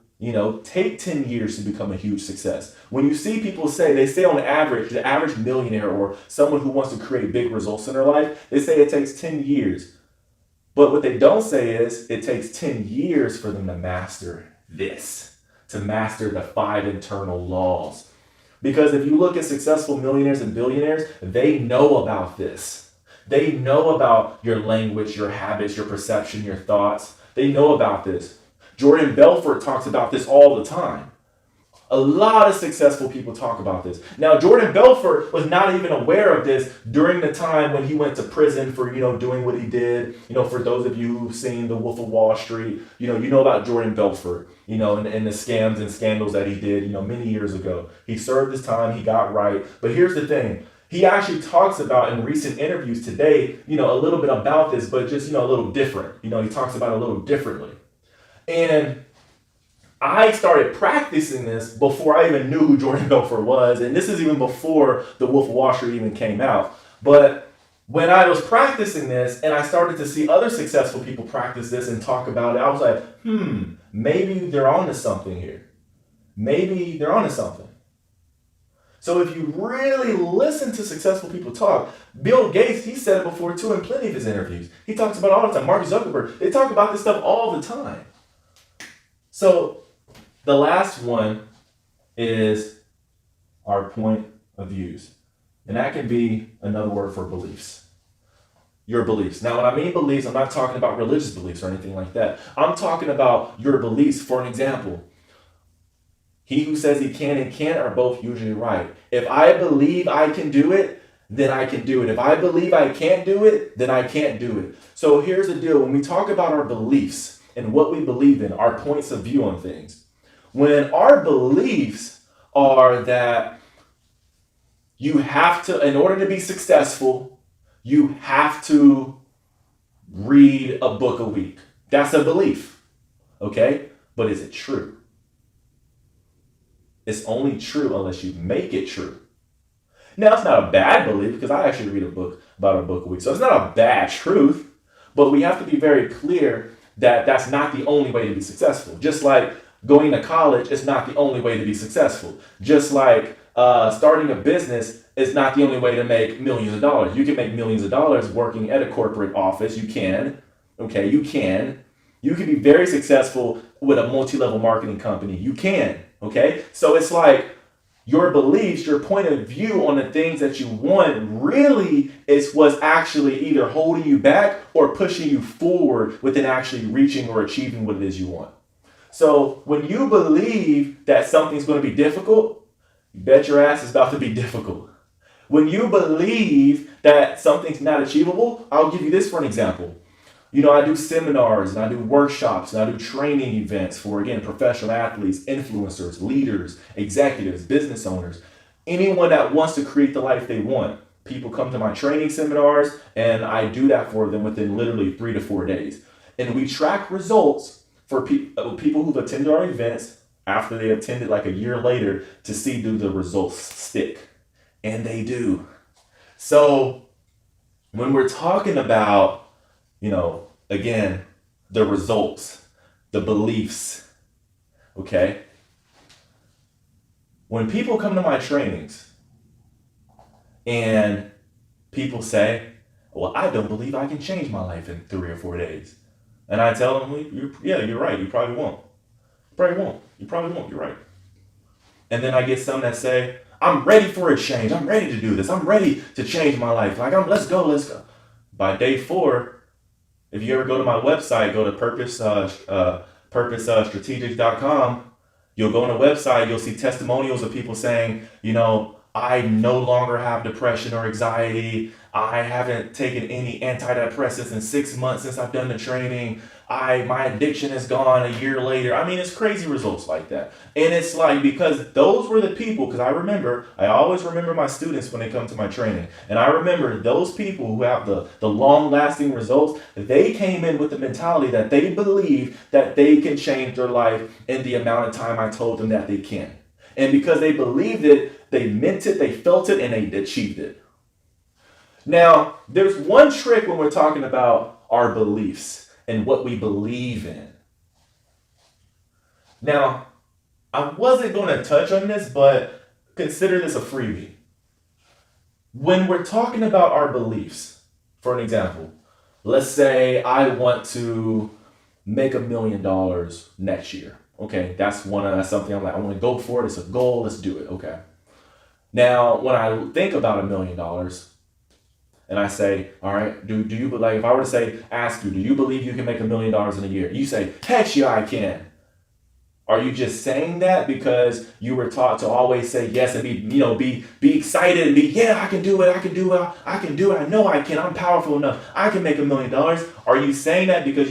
take 10 years to become a huge success. When you see people they say on average, the average millionaire or someone who wants to create big results in their life, they say it takes 10 years. But what they don't say is it takes 10 years for them to master this, to master the 5 internal laws. Because if you look at successful millionaires and billionaires, they know about this. They know about your language, your habits, your perception, your thoughts. They know about this. Jordan Belfort talks about this all the time. A lot of successful people talk about this. Now, Jordan Belfort was not even aware of this during the time when he went to prison for, doing what he did. For those of you who've seen The Wolf of Wall Street, you know about Jordan Belfort, and the scams and scandals that he did, many years ago. He served his time, he got right. But here's the thing. He actually talks about in recent interviews today, a little bit about this, but just, a little different. He talks about it a little differently. And I started practicing this before I even knew who Jordan Belfort was. And this is even before The Wolf of Wall Street even came out. But when I was practicing this and I started to see other successful people practice this and talk about it, I was like, maybe they're onto something here. Maybe they're onto something. So if you really listen to successful people talk, Bill Gates, he said it before too in plenty of his interviews. He talks about it all the time. Mark Zuckerberg, they talk about this stuff all the time. So the last one is our point of views. And that can be another word for beliefs. Your beliefs. Now, when I mean beliefs, I'm not talking about religious beliefs or anything like that. I'm talking about your beliefs. For an example, he who says he can and can't are both usually right. If I believe I can do it, then I can do it. If I believe I can't do it, then I can't do it. So here's the deal. When we talk about our beliefs and what we believe in, our points of view on things, when our beliefs are that you have to, in order to be successful, you have to read a book a week. That's a belief, okay? But is it true? It's only true unless you make it true. Now, it's not a bad belief because I actually read about a book a week. So it's not a bad truth, but we have to be very clear that that's not the only way to be successful. Just like going to college is not the only way to be successful. Just like starting a business is not the only way to make millions of dollars. You can make millions of dollars working at a corporate office. You can. Okay, you can. You can be very successful with a multi-level marketing company. You can. Okay, so it's like your beliefs, your point of view on the things that you want really is what's actually either holding you back or pushing you forward within actually reaching or achieving what it is you want. So when you believe that something's going to be difficult, you bet your ass it's about to be difficult. When you believe that something's not achievable, I'll give you this for an example. I do seminars and I do workshops and I do training events for, again, professional athletes, influencers, leaders, executives, business owners, anyone that wants to create the life they want. People come to my training seminars and I do that for them within literally 3 to 4 days. And we track results for people who've attended our events after they attended like a year later to see do the results stick. And they do. So when we're talking about, again, the results, the beliefs, okay? When people come to my trainings and people say, well, I don't believe I can change my life in 3 or 4 days. And I tell them, you're right. You probably won't. You probably won't. You're right. And then I get some that say, I'm ready for a change. I'm ready to do this. I'm ready to change my life. Like, let's go. By day 4, if you ever go to my website, go to purposestrategics.com, you'll go on the website, you'll see testimonials of people saying, I no longer have depression or anxiety. I haven't taken any antidepressants in 6 months since I've done the training. My addiction is gone a year later. I mean, it's crazy results like that. And it's like, because those were the people, because I always remember my students when they come to my training. And I remember those people who have the long lasting results, they came in with the mentality that they believe that they can change their life in the amount of time I told them that they can. And because they believed it, they meant it, they felt it, and they achieved it. Now, there's one trick when we're talking about our beliefs and what we believe in. Now, I wasn't going to touch on this, but consider this a freebie. When we're talking about our beliefs, for an example, let's say I want to make $1 million next year. Okay, that's something I'm like, I want to go for it. It's a goal. Let's do it. Okay. Now, when I think about $1 million and I say, all right, do you, like, if I were to ask you, do you believe you can make $1 million in a year? You say, heck yeah, I can. Are you just saying that because you were taught to always say yes and be excited and be, yeah, I can do it, I can do it, I can do it, I know I can, I'm powerful enough, I can make $1 million? Are you saying that because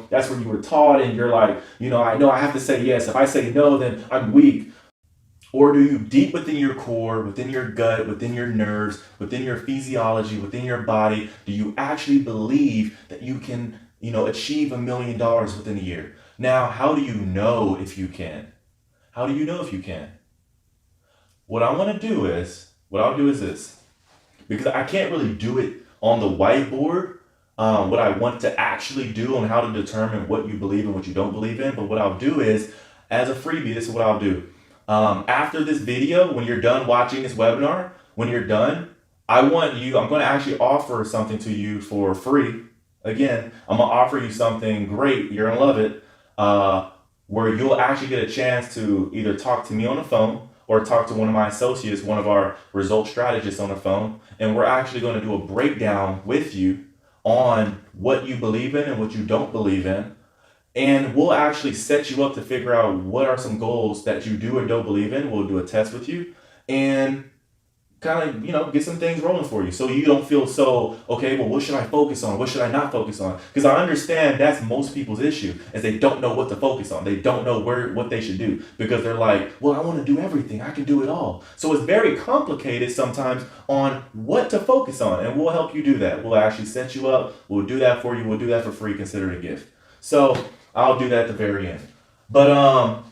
that's where you were taught and you're like, I know I have to say yes. If I say no, then I'm weak. Or do you, deep within your core, within your gut, within your nerves, within your physiology, within your body, do you actually believe that you can, achieve $1 million within a year? Now, how do you know if you can? How do you know if you can? What I'll do is this, because I can't really do it on the whiteboard. What I want to actually do on how to determine what you believe and what you don't believe in. But what I'll do is, as a freebie, this is what I'll do. After this video, when you're done watching this webinar, when you're done, I'm going to actually offer something to you for free. Again, I'm going to offer you something great. You're going to love it. Where you'll actually get a chance to either talk to me on the phone or talk to one of my associates, one of our result strategists on the phone. And we're actually going to do a breakdown with you on what you believe in and what you don't believe in. And we'll actually set you up to figure out what are some goals that you do or don't believe in. We'll do a test with you and kind of, get some things rolling for you. So you don't feel so, okay, well, what should I focus on? What should I not focus on? Because I understand that's most people's issue, is they don't know what to focus on. They don't know what they should do because they're like, well, I want to do everything. I can do it all. So it's very complicated sometimes on what to focus on. And we'll help you do that. We'll actually set you up. We'll do that for you. We'll do that for free. Consider it a gift. So I'll do that at the very end. But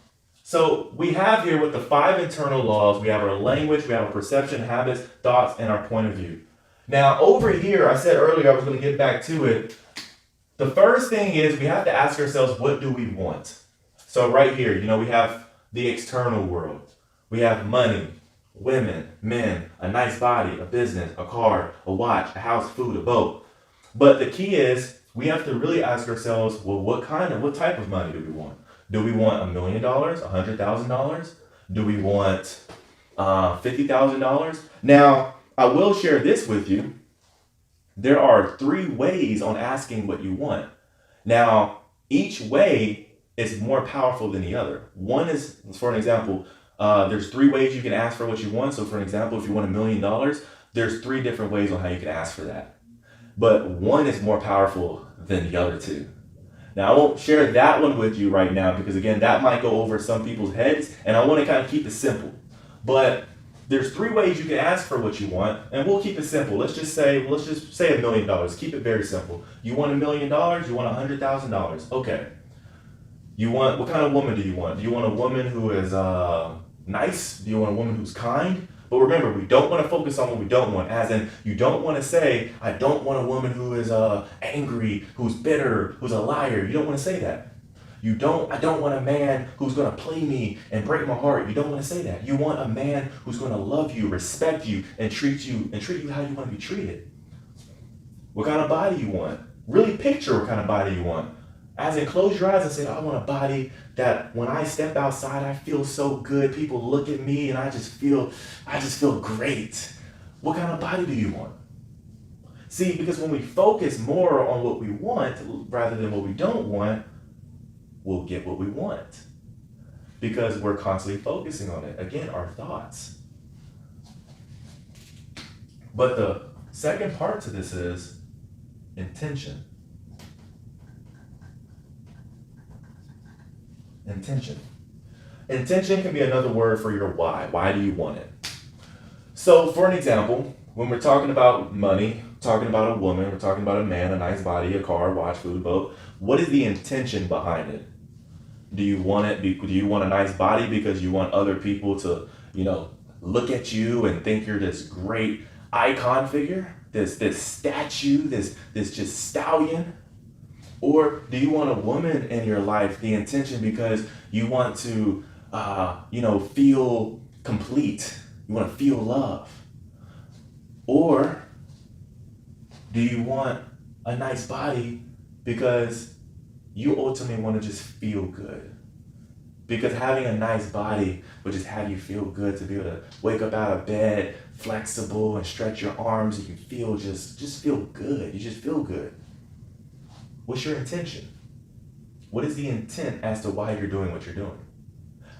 so we have here with the 5 internal laws, we have our language, we have our perception, habits, thoughts, and our point of view. Now over here, I said earlier I was going to get back to it. The first thing is we have to ask ourselves, what do we want? So right here, we have the external world. We have money, women, men, a nice body, a business, a car, a watch, a house, food, a boat. But the key is we have to really ask ourselves, well, what type of money do we want? Do we want $1 million, $100,000? Do we want $50,000? Now, I will share this with you. There are 3 ways on asking what you want. Now, each way is more powerful than the other. One is, for an example, there's 3 ways you can ask for what you want. So for an example, if you want $1 million, there's 3 different ways on how you can ask for that. But one is more powerful than the other 2. Now, I won't share that one with you right now because, again, that might go over some people's heads, and I want to kind of keep it simple. But there's 3 ways you can ask for what you want, and we'll keep it simple. Let's just say $1 million. Keep it very simple. You want $1 million? You want $100,000? Okay. What kind of woman do you want? Do you want a woman who is nice? Do you want a woman who's kind? But remember, we don't want to focus on what we don't want. As in, you don't want to say, I don't want a woman who is angry, who's bitter, who's a liar. You don't want to say that. I don't want a man who's going to play me and break my heart. You don't want to say that. You want a man who's going to love you, respect you, and treat you how you want to be treated. What kind of body you want? Really picture what kind of body you want. As in, close your eyes and say, I want a body that when I step outside, I feel so good. People look at me and I just feel great. What kind of body do you want? See, because when we focus more on what we want rather than what we don't want, we'll get what we want. Because we're constantly focusing on it. Again, our thoughts. But the second part to this is intention. Intention can be another word for your why. Why do you want it? So, for an example, when we're talking about money, talking about a woman, we're talking about a man, a nice body, a car, watch, food, boat, what is the intention behind it? Do you want a nice body because you want other people to, look at you and think you're this great icon figure, this statue, this just stallion? Or do you want a woman in your life, the intention because you want to, feel complete. You want to feel love. Or do you want a nice body because you ultimately want to just feel good? Because having a nice body would just have you feel good, to be able to wake up out of bed, flexible and stretch your arms. You can feel just feel good. You just feel good. What's your intention? What is the intent as to why you're doing what you're doing?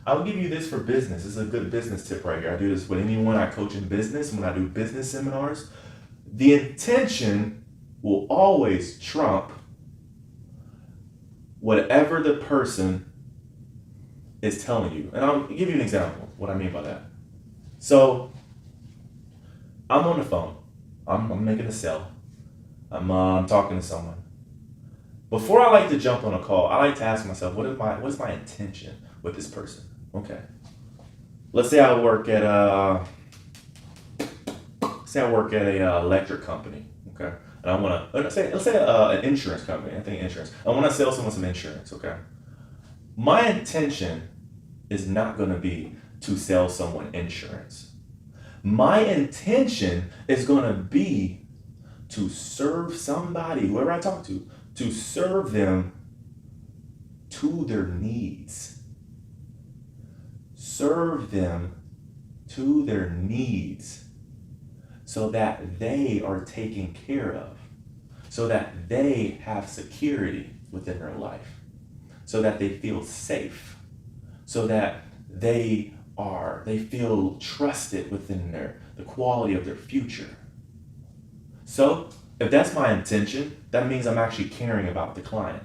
I'll give you this for business. This is a good business tip right here. I do this with anyone I coach in business, when I do business seminars. The intention will always trump whatever the person is telling you. And I'll give you an example of what I mean by that. So I'm on the phone. I'm making a sale. I'm talking to someone. Before I like to jump on a call, I like to ask myself, what's my intention with this person? Okay. Let's say I work at a electric company. Okay. And I want to let's say an insurance company. I think insurance. I want to sell someone some insurance. Okay. My intention is not going to be to sell someone insurance. My intention is going to be to serve somebody, whoever I talk to serve them to their needs. Serve them to their needs so that they are taken care of, so that they have security within their life, so that they feel safe, so that they feel trusted within the quality of their future. So if that's my intention, that means I'm actually caring about the client.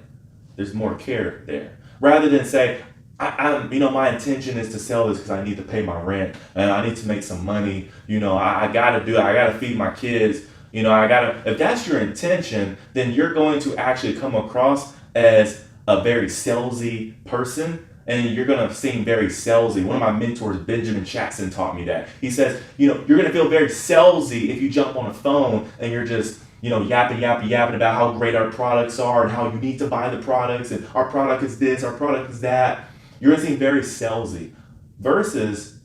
There's more care there. Rather than say, my intention is to sell this because I need to pay my rent and I need to make some money. I gotta feed my kids. If that's your intention, then you're going to actually come across as a very salesy person. And you're going to seem very salesy. One of my mentors, Benjamin Jackson, taught me that. He says, you're going to feel very salesy if you jump on a phone and you're just, yapping about how great our products are and how you need to buy the products and our product is this, our product is that. You're going to seem very salesy versus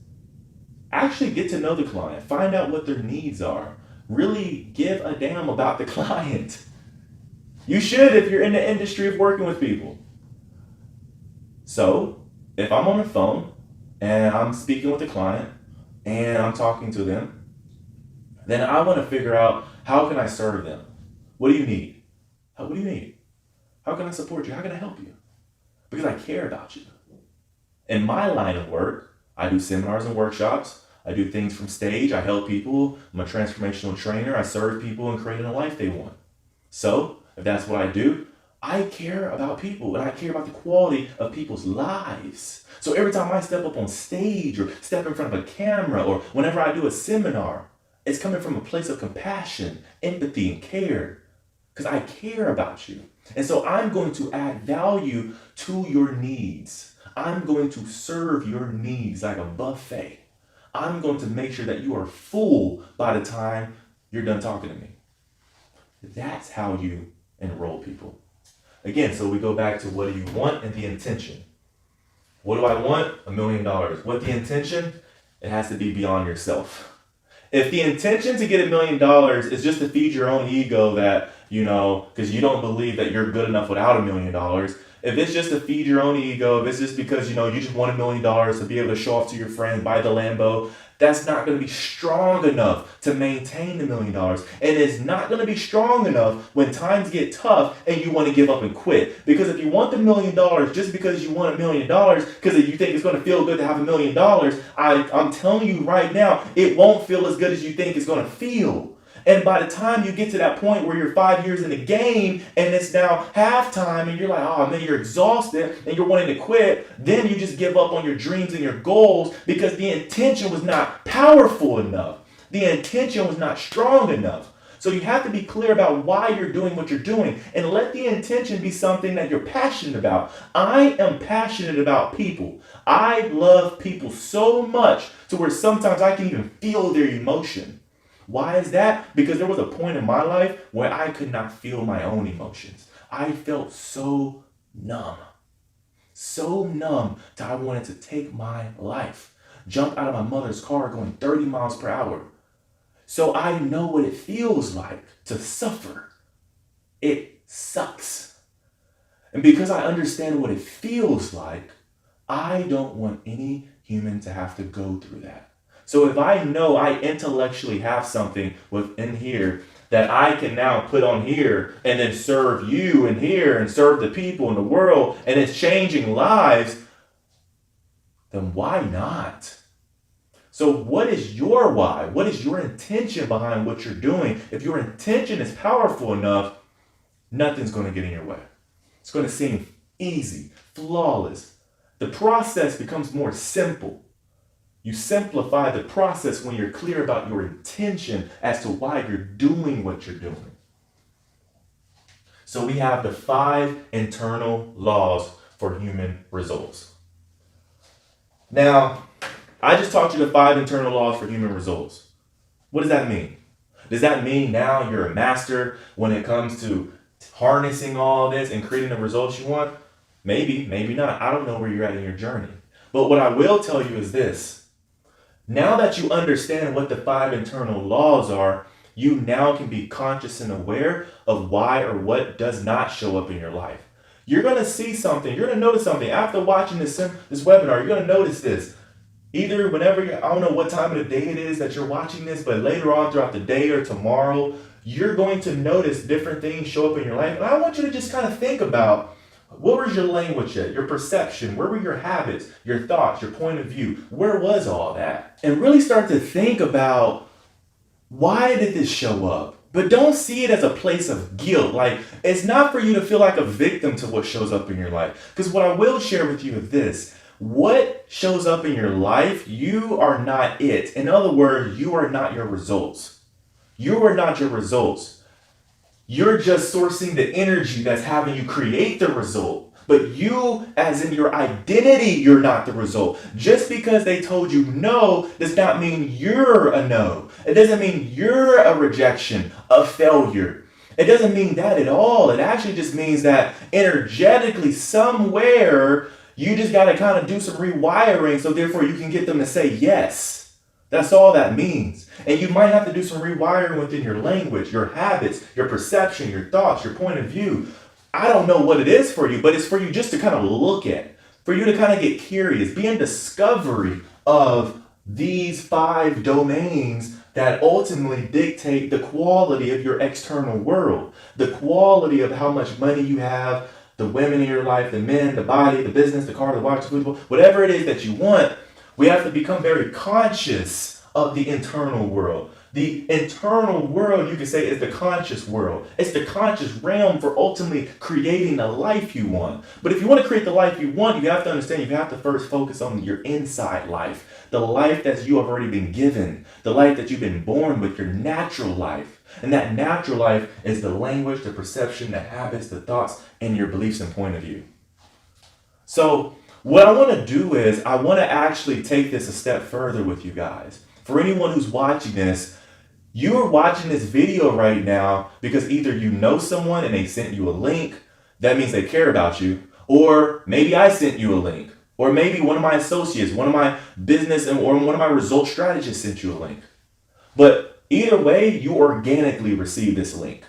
actually get to know the client, find out what their needs are, really give a damn about the client. You should if you're in the industry of working with people. So, if I'm on the phone and I'm speaking with a client and I'm talking to them, then I want to figure out, how can I serve them? What do you need? What do you need? How can I support you? How can I help you? Because I care about you. In my line of work, I do seminars and workshops. I do things from stage. I help people. I'm a transformational trainer. I serve people in creating a life they want. So, if that's what I do, I care about people and I care about the quality of people's lives. So every time I step up on stage or step in front of a camera or whenever I do a seminar, it's coming from a place of compassion, empathy, and care because I care about you. And so I'm going to add value to your needs. I'm going to serve your needs like a buffet. I'm going to make sure that you are full by the time you're done talking to me. That's how you enroll people. Again, so we go back to what do you want and the intention. What do I want? $1 million. What the intention? It has to be beyond yourself. If the intention to get $1 million is just to feed your own ego that, because you don't believe that you're good enough without $1 million, if it's just to feed your own ego, if it's just because, you just want $1 million to be able to show off to your friends, buy the Lambo, that's not going to be strong enough to maintain the $1 million. And it's not going to be strong enough when times get tough and you want to give up and quit. Because if you want the $1 million just because you want $1 million, because you think it's going to feel good to have $1 million, I'm telling you right now, it won't feel as good as you think it's going to feel. And by the time you get to that point where you're 5 years in the game and it's now halftime and you're like, oh man, you're exhausted and you're wanting to quit, then you just give up on your dreams and your goals because the intention was not powerful enough. The intention was not strong enough. So you have to be clear about why you're doing what you're doing and let the intention be something that you're passionate about. I am passionate about people. I love people so much to where sometimes I can even feel their emotion. Why is that? Because there was a point in my life where I could not feel my own emotions. I felt so numb that I wanted to take my life, jump out of my mother's car going 30 miles per hour. So I know what it feels like to suffer. It sucks. And because I understand what it feels like, I don't want any human to have to go through that. So if I know I intellectually have something within here that I can now put on here and then serve you in here and serve the people in the world and it's changing lives, then why not? So what is your why? What is your intention behind what you're doing? If your intention is powerful enough, nothing's going to get in your way. It's going to seem easy, flawless. The process becomes more simple. You simplify the process when you're clear about your intention as to why you're doing what you're doing. So we have the 5 internal laws for human results. Now, I just taught you the 5 internal laws for human results. What does that mean? Does that mean now you're a master when it comes to harnessing all this and creating the results you want? Maybe, maybe not. I don't know where you're at in your journey. But what I will tell you is this. Now that you understand what the 5 internal laws are, you now can be conscious and aware of why or what does not show up in your life. You're going to see something. You're going to notice something. After watching this webinar, you're going to notice this. Either whenever I don't know what time of the day it is that you're watching this, but later on throughout the day or tomorrow, you're going to notice different things show up in your life. And I want you to just kind of think about, what was your language at? Your perception? Where were your habits, your thoughts, your point of view? Where was all that? And really start to think about, why did this show up? But don't see it as a place of guilt. Like, it's not for you to feel like a victim to what shows up in your life. Because what I will share with you is this. What shows up in your life, you are not it. In other words, you are not your results. You are not your results. You're just sourcing the energy that's having you create the result. But you, as in your identity, you're not the result. Just because they told you no does not mean you're a no. It doesn't mean you're a rejection, a failure. It doesn't mean that at all. It actually just means that energetically, somewhere, you just got to kind of do some rewiring so therefore you can get them to say yes. That's all that means. And you might have to do some rewiring within your language, your habits, your perception, your thoughts, your point of view. I don't know what it is for you, but it's for you just to kind of look at, for you to kind of get curious, be in discovery of these 5 domains that ultimately dictate the quality of your external world, the quality of how much money you have, the women in your life, the men, the body, the business, the car, the watch, the food, whatever it is that you want. We have to become very conscious of the internal world. The internal world, you could say, is the conscious world. It's the conscious realm for ultimately creating the life you want. But if you want to create the life you want, you have to understand, you have to first focus on your inside life. The life that you have already been given. The life that you've been born with, your natural life. And that natural life is the language, the perception, the habits, the thoughts, and your beliefs and point of view. So what I want to do is, I want to actually take this a step further with you guys. For anyone who's watching this, you are watching this video right now because either you know someone and they sent you a link, that means they care about you, or maybe I sent you a link, or maybe one of my associates, one of my business or one of my result strategists sent you a link. But either way, you organically receive this link.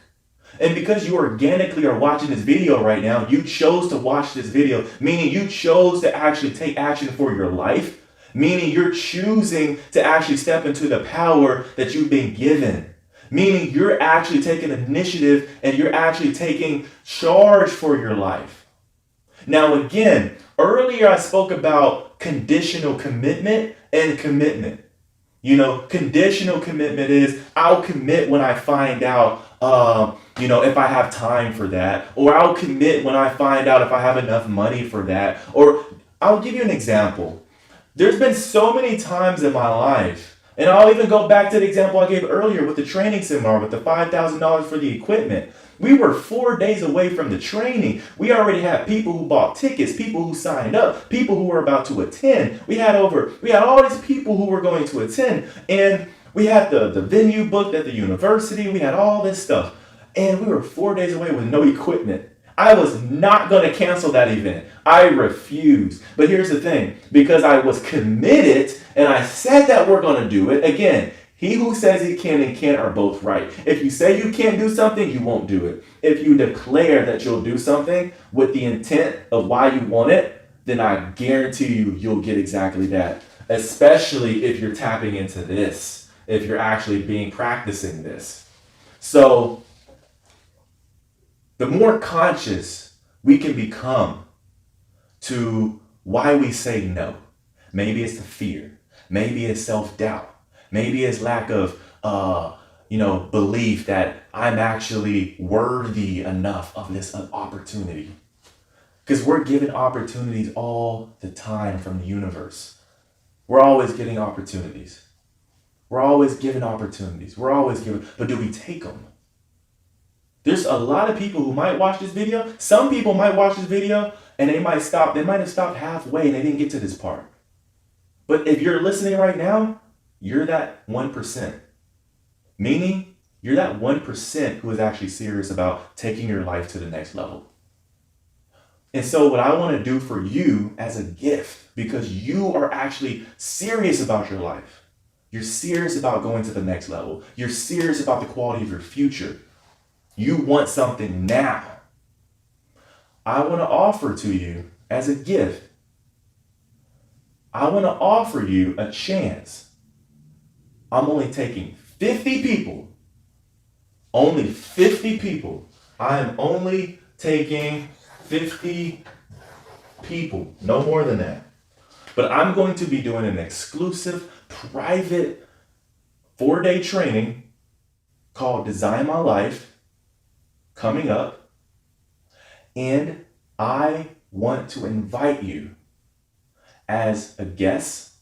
And because you organically are watching this video right now, you chose to watch this video, meaning you chose to actually take action for your life. Meaning you're choosing to actually step into the power that you've been given. Meaning you're actually taking initiative and you're actually taking charge for your life. Now again, earlier I spoke about conditional commitment and commitment. You know, conditional commitment is I'll commit when I find out, if I have time for that. Or I'll commit when I find out if I have enough money for that. Or I'll give you an example. There's been so many times in my life, and I'll even go back to the example I gave earlier with the training seminar, with the $5,000 for the equipment. We were 4 days away from the training. We already had people who bought tickets, people who signed up, people who were about to attend. We had all these people who were going to attend, and we had the venue booked at the university. We had all this stuff, and we were 4 days away with no equipment. I was not going to cancel that event. I refused. But here's the thing. Because I was committed and I said that we're going to do it. Again, he who says he can and can't are both right. If you say you can't do something, you won't do it. If you declare that you'll do something with the intent of why you want it, then I guarantee you'll get exactly that. Especially if you're tapping into this. If you're actually practicing this. So the more conscious we can become to why we say no, Maybe it's the fear. Maybe it's self-doubt. Maybe it's lack of, belief that I'm actually worthy enough of this opportunity. Because we're given opportunities all the time from the universe. We're always getting opportunities. We're always given opportunities. We're always given, but do we take them? There's a lot of people who might watch this video. Some people might watch this video and they might stop. They might have stopped halfway and they didn't get to this part. But if you're listening right now, you're that 1%. Meaning, you're that 1% who is actually serious about taking your life to the next level. And so what I want to do for you as a gift, because you are actually serious about your life. You're serious about going to the next level. You're serious about the quality of your future. You want something now. I want to offer to you as a gift. I want to offer you a chance. I'm only taking 50 people. Only 50 people. I am only taking 50 people. No more than that. But I'm going to be doing an exclusive, private 4-day training called Design My Life coming up. And I want to invite you as a guest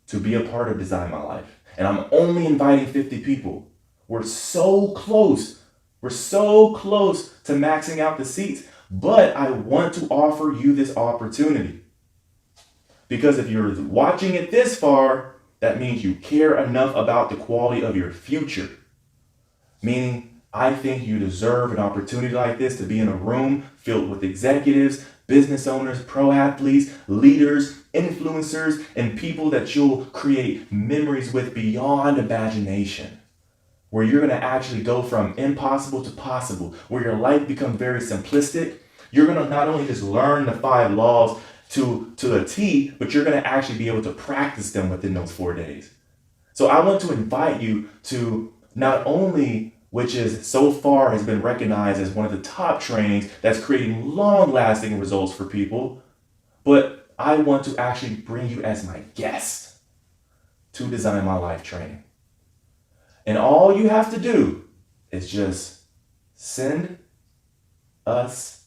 to be a part of Design My Life. And I'm only inviting 50 people. We're so close. We're so close to maxing out the seats. But I want to offer you this opportunity. Because if you're watching it this far, that means you care enough about the quality of your future. Meaning, I think you deserve an opportunity like this to be in a room filled with executives, business owners, pro athletes, leaders, influencers, and people that you'll create memories with beyond imagination. Where you're going to actually go from impossible to possible, where your life becomes very simplistic. You're going to not only just learn the 5 laws to a T, but you're going to actually be able to practice them within those 4 days. So I want to invite you to not only, which is so far has been recognized as one of the top trainings that's creating long-lasting results for people, but I want to actually bring you as my guest to Design My Life training. And all you have to do is just send us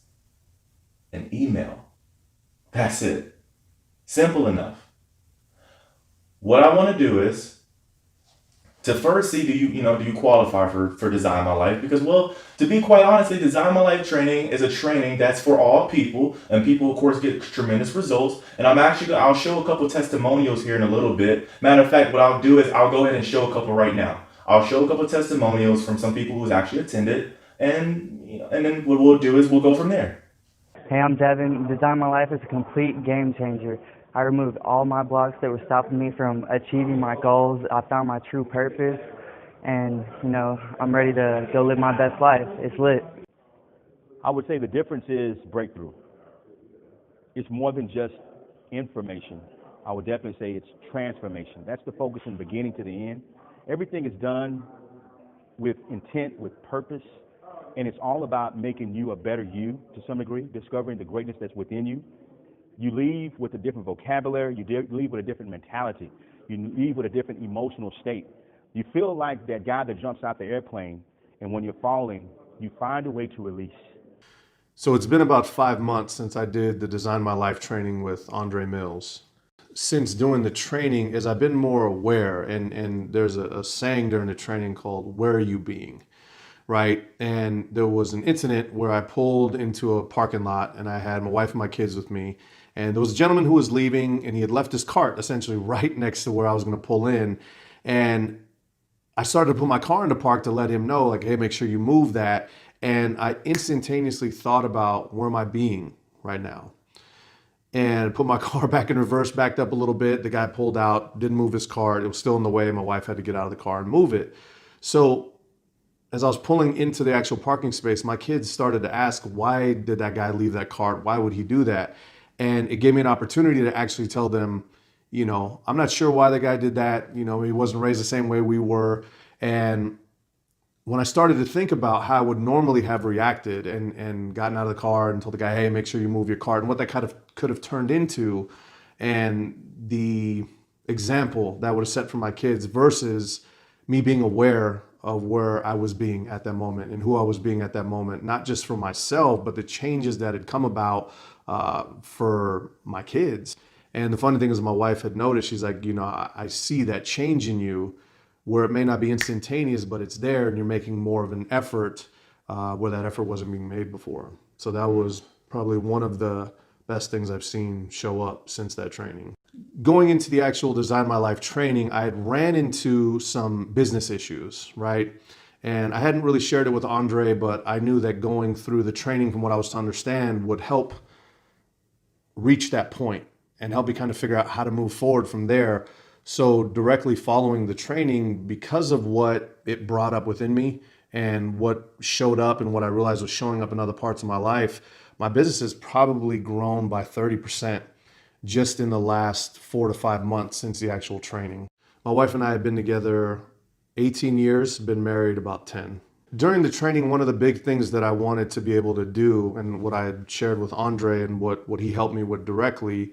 an email. That's it. Simple enough. What I want to do is to first see, do you qualify for Design My Life? Because, well, to be quite honestly, Design My Life training is a training that's for all people, and people, of course, get tremendous results. And I'll show a couple testimonials here in a little bit. Matter of fact, what I'll do is I'll go ahead and show a couple right now. I'll show a couple testimonials from some people who's actually attended, and then what we'll do is we'll go from there. Hey, I'm Devin. Design My Life is a complete game changer. I removed all my blocks that were stopping me from achieving my goals. I found my true purpose, and I'm ready to go live my best life. It's lit. I would say the difference is breakthrough. It's more than just information. I would definitely say it's transformation. That's the focus from the beginning to the end. Everything is done with intent, with purpose, and it's all about making you a better you to some degree, discovering the greatness that's within you. You leave with a different vocabulary, you leave with a different mentality, you leave with a different emotional state. You feel like that guy that jumps out the airplane, and when you're falling, you find a way to release. So it's been about 5 months since I did the Design My Life training with Andre Mills. Since doing the training, as I've been more aware, and there's a saying during the training called, "Where are you being?" Right? And there was an incident where I pulled into a parking lot and I had my wife and my kids with me. And there was a gentleman who was leaving and he had left his cart essentially right next to where I was going to pull in. And I started to put my car in the park to let him know, like, hey, make sure you move that. And I instantaneously thought about, where am I being right now? And put my car back in reverse, backed up a little bit. The guy pulled out, didn't move his car. It was still in the way. My wife had to get out of the car and move it. So as I was pulling into the actual parking space, my kids started to ask, why did that guy leave that cart? Why would he do that? And it gave me an opportunity to actually tell them, I'm not sure why the guy did that. He wasn't raised the same way we were. And when I started to think about how I would normally have reacted and gotten out of the car and told the guy, hey, make sure you move your cart, and what that kind of could have turned into, and the example that would have set for my kids versus me being aware of where I was being at that moment and who I was being at that moment, not just for myself, but the changes that had come about for my kids. And the funny thing is, my wife had noticed, she's like, I see that change in you where it may not be instantaneous, but it's there and you're making more of an effort where that effort wasn't being made before. So that was probably one of the best things I've seen show up since that training. Going into the actual Design My Life training, I had ran into some business issues, right? And I hadn't really shared it with Andre, but I knew that going through the training, from what I was to understand, would help reach that point and help me kind of figure out how to move forward from there. So directly following the training, because of what it brought up within me and what showed up and what I realized was showing up in other parts of my life, my business has probably grown by 30% just in the last 4 to 5 months since the actual training. My wife and I have been together 18 years, been married about 10. During the training, one of the big things that I wanted to be able to do, and what I had shared with Andre and what he helped me with directly,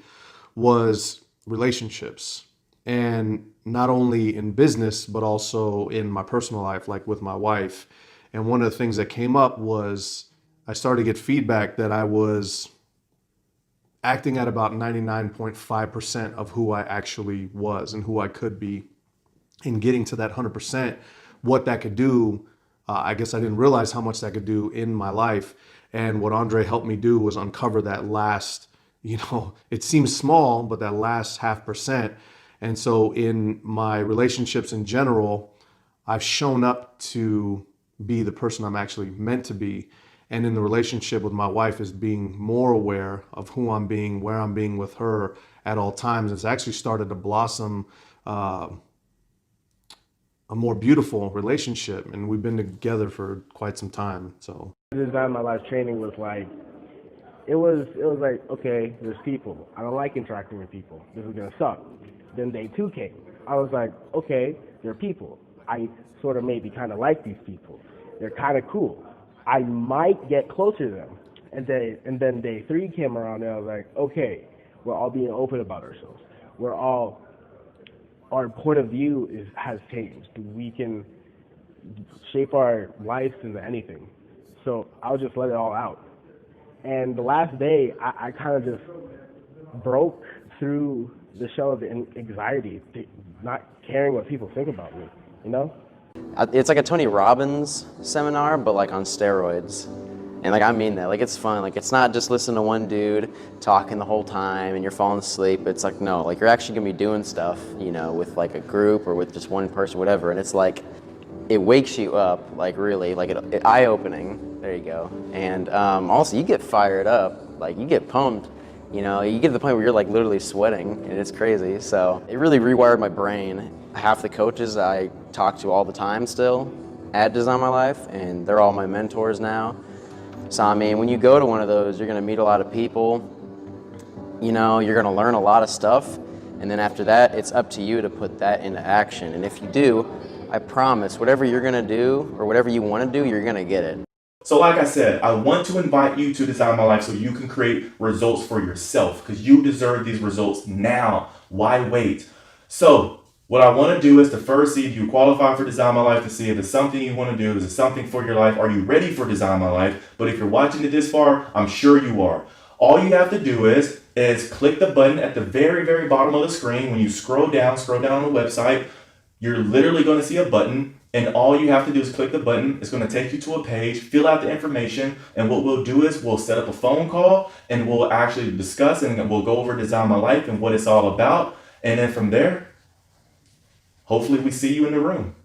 was relationships. And not only in business, but also in my personal life, like with my wife. And one of the things that came up was I started to get feedback that I was acting at about 99.5% of who I actually was and who I could be. And getting to that 100%, what that could do, I guess I didn't realize how much that could do in my life. And what Andre helped me do was uncover that last, it seems small, but that last 0.5%. And so in my relationships in general, I've shown up to be the person I'm actually meant to be. And in the relationship with my wife is being more aware of who I'm being, where I'm being with her at all times. It's actually started to blossom a more beautiful relationship. And we've been together for quite some time. So Design My Life training was like, it was like, okay, there's people. I don't like interacting with people. This is going to suck. Then day 2 came. I was like, okay, they're people. I sort of maybe kind of like these people. They're kind of cool. I might get closer to them. And then day 3 came around and I was like, okay, we're all being open about ourselves. Our point of view has changed. We can shape our lives into anything. So I'll just let it all out. And the last day, I kind of just broke through the shell of anxiety, not caring what people think about me, It's like a Tony Robbins seminar, but like on steroids. And like I mean that, like it's fun. Like it's not just listening to one dude talking the whole time and you're falling asleep. It's like, no, like you're actually gonna be doing stuff, with like a group or with just one person, whatever. And it's like, it wakes you up, like really, like it eye-opening. There you go. And also you get fired up, like you get pumped. You get to the point where you're like literally sweating and it's crazy. So it really rewired my brain. Half the coaches I talk to all the time still at Design My Life, and they're all my mentors now. So I mean, when you go to one of those, you're gonna meet a lot of people, you're gonna learn a lot of stuff, and then after that, it's up to you to put that into action. And if you do, I promise, whatever you're gonna do or whatever you wanna do, you're gonna get it. So like I said, I want to invite you to Design My Life so you can create results for yourself, because you deserve these results now. Why wait? So what I want to do is to first see if you qualify for Design My Life, to see if it's something you want to do, is it something for your life, are you ready for Design My Life? But if you're watching it this far, I'm sure you are. All you have to do is click the button at the very, very bottom of the screen. When you scroll down on the website, you're literally going to see a button. And all you have to do is click the button. It's going to take you to a page, fill out the information, and what we'll do is we'll set up a phone call and we'll actually discuss and we'll go over Design My Life and what it's all about. And then from there, hopefully we see you in the room.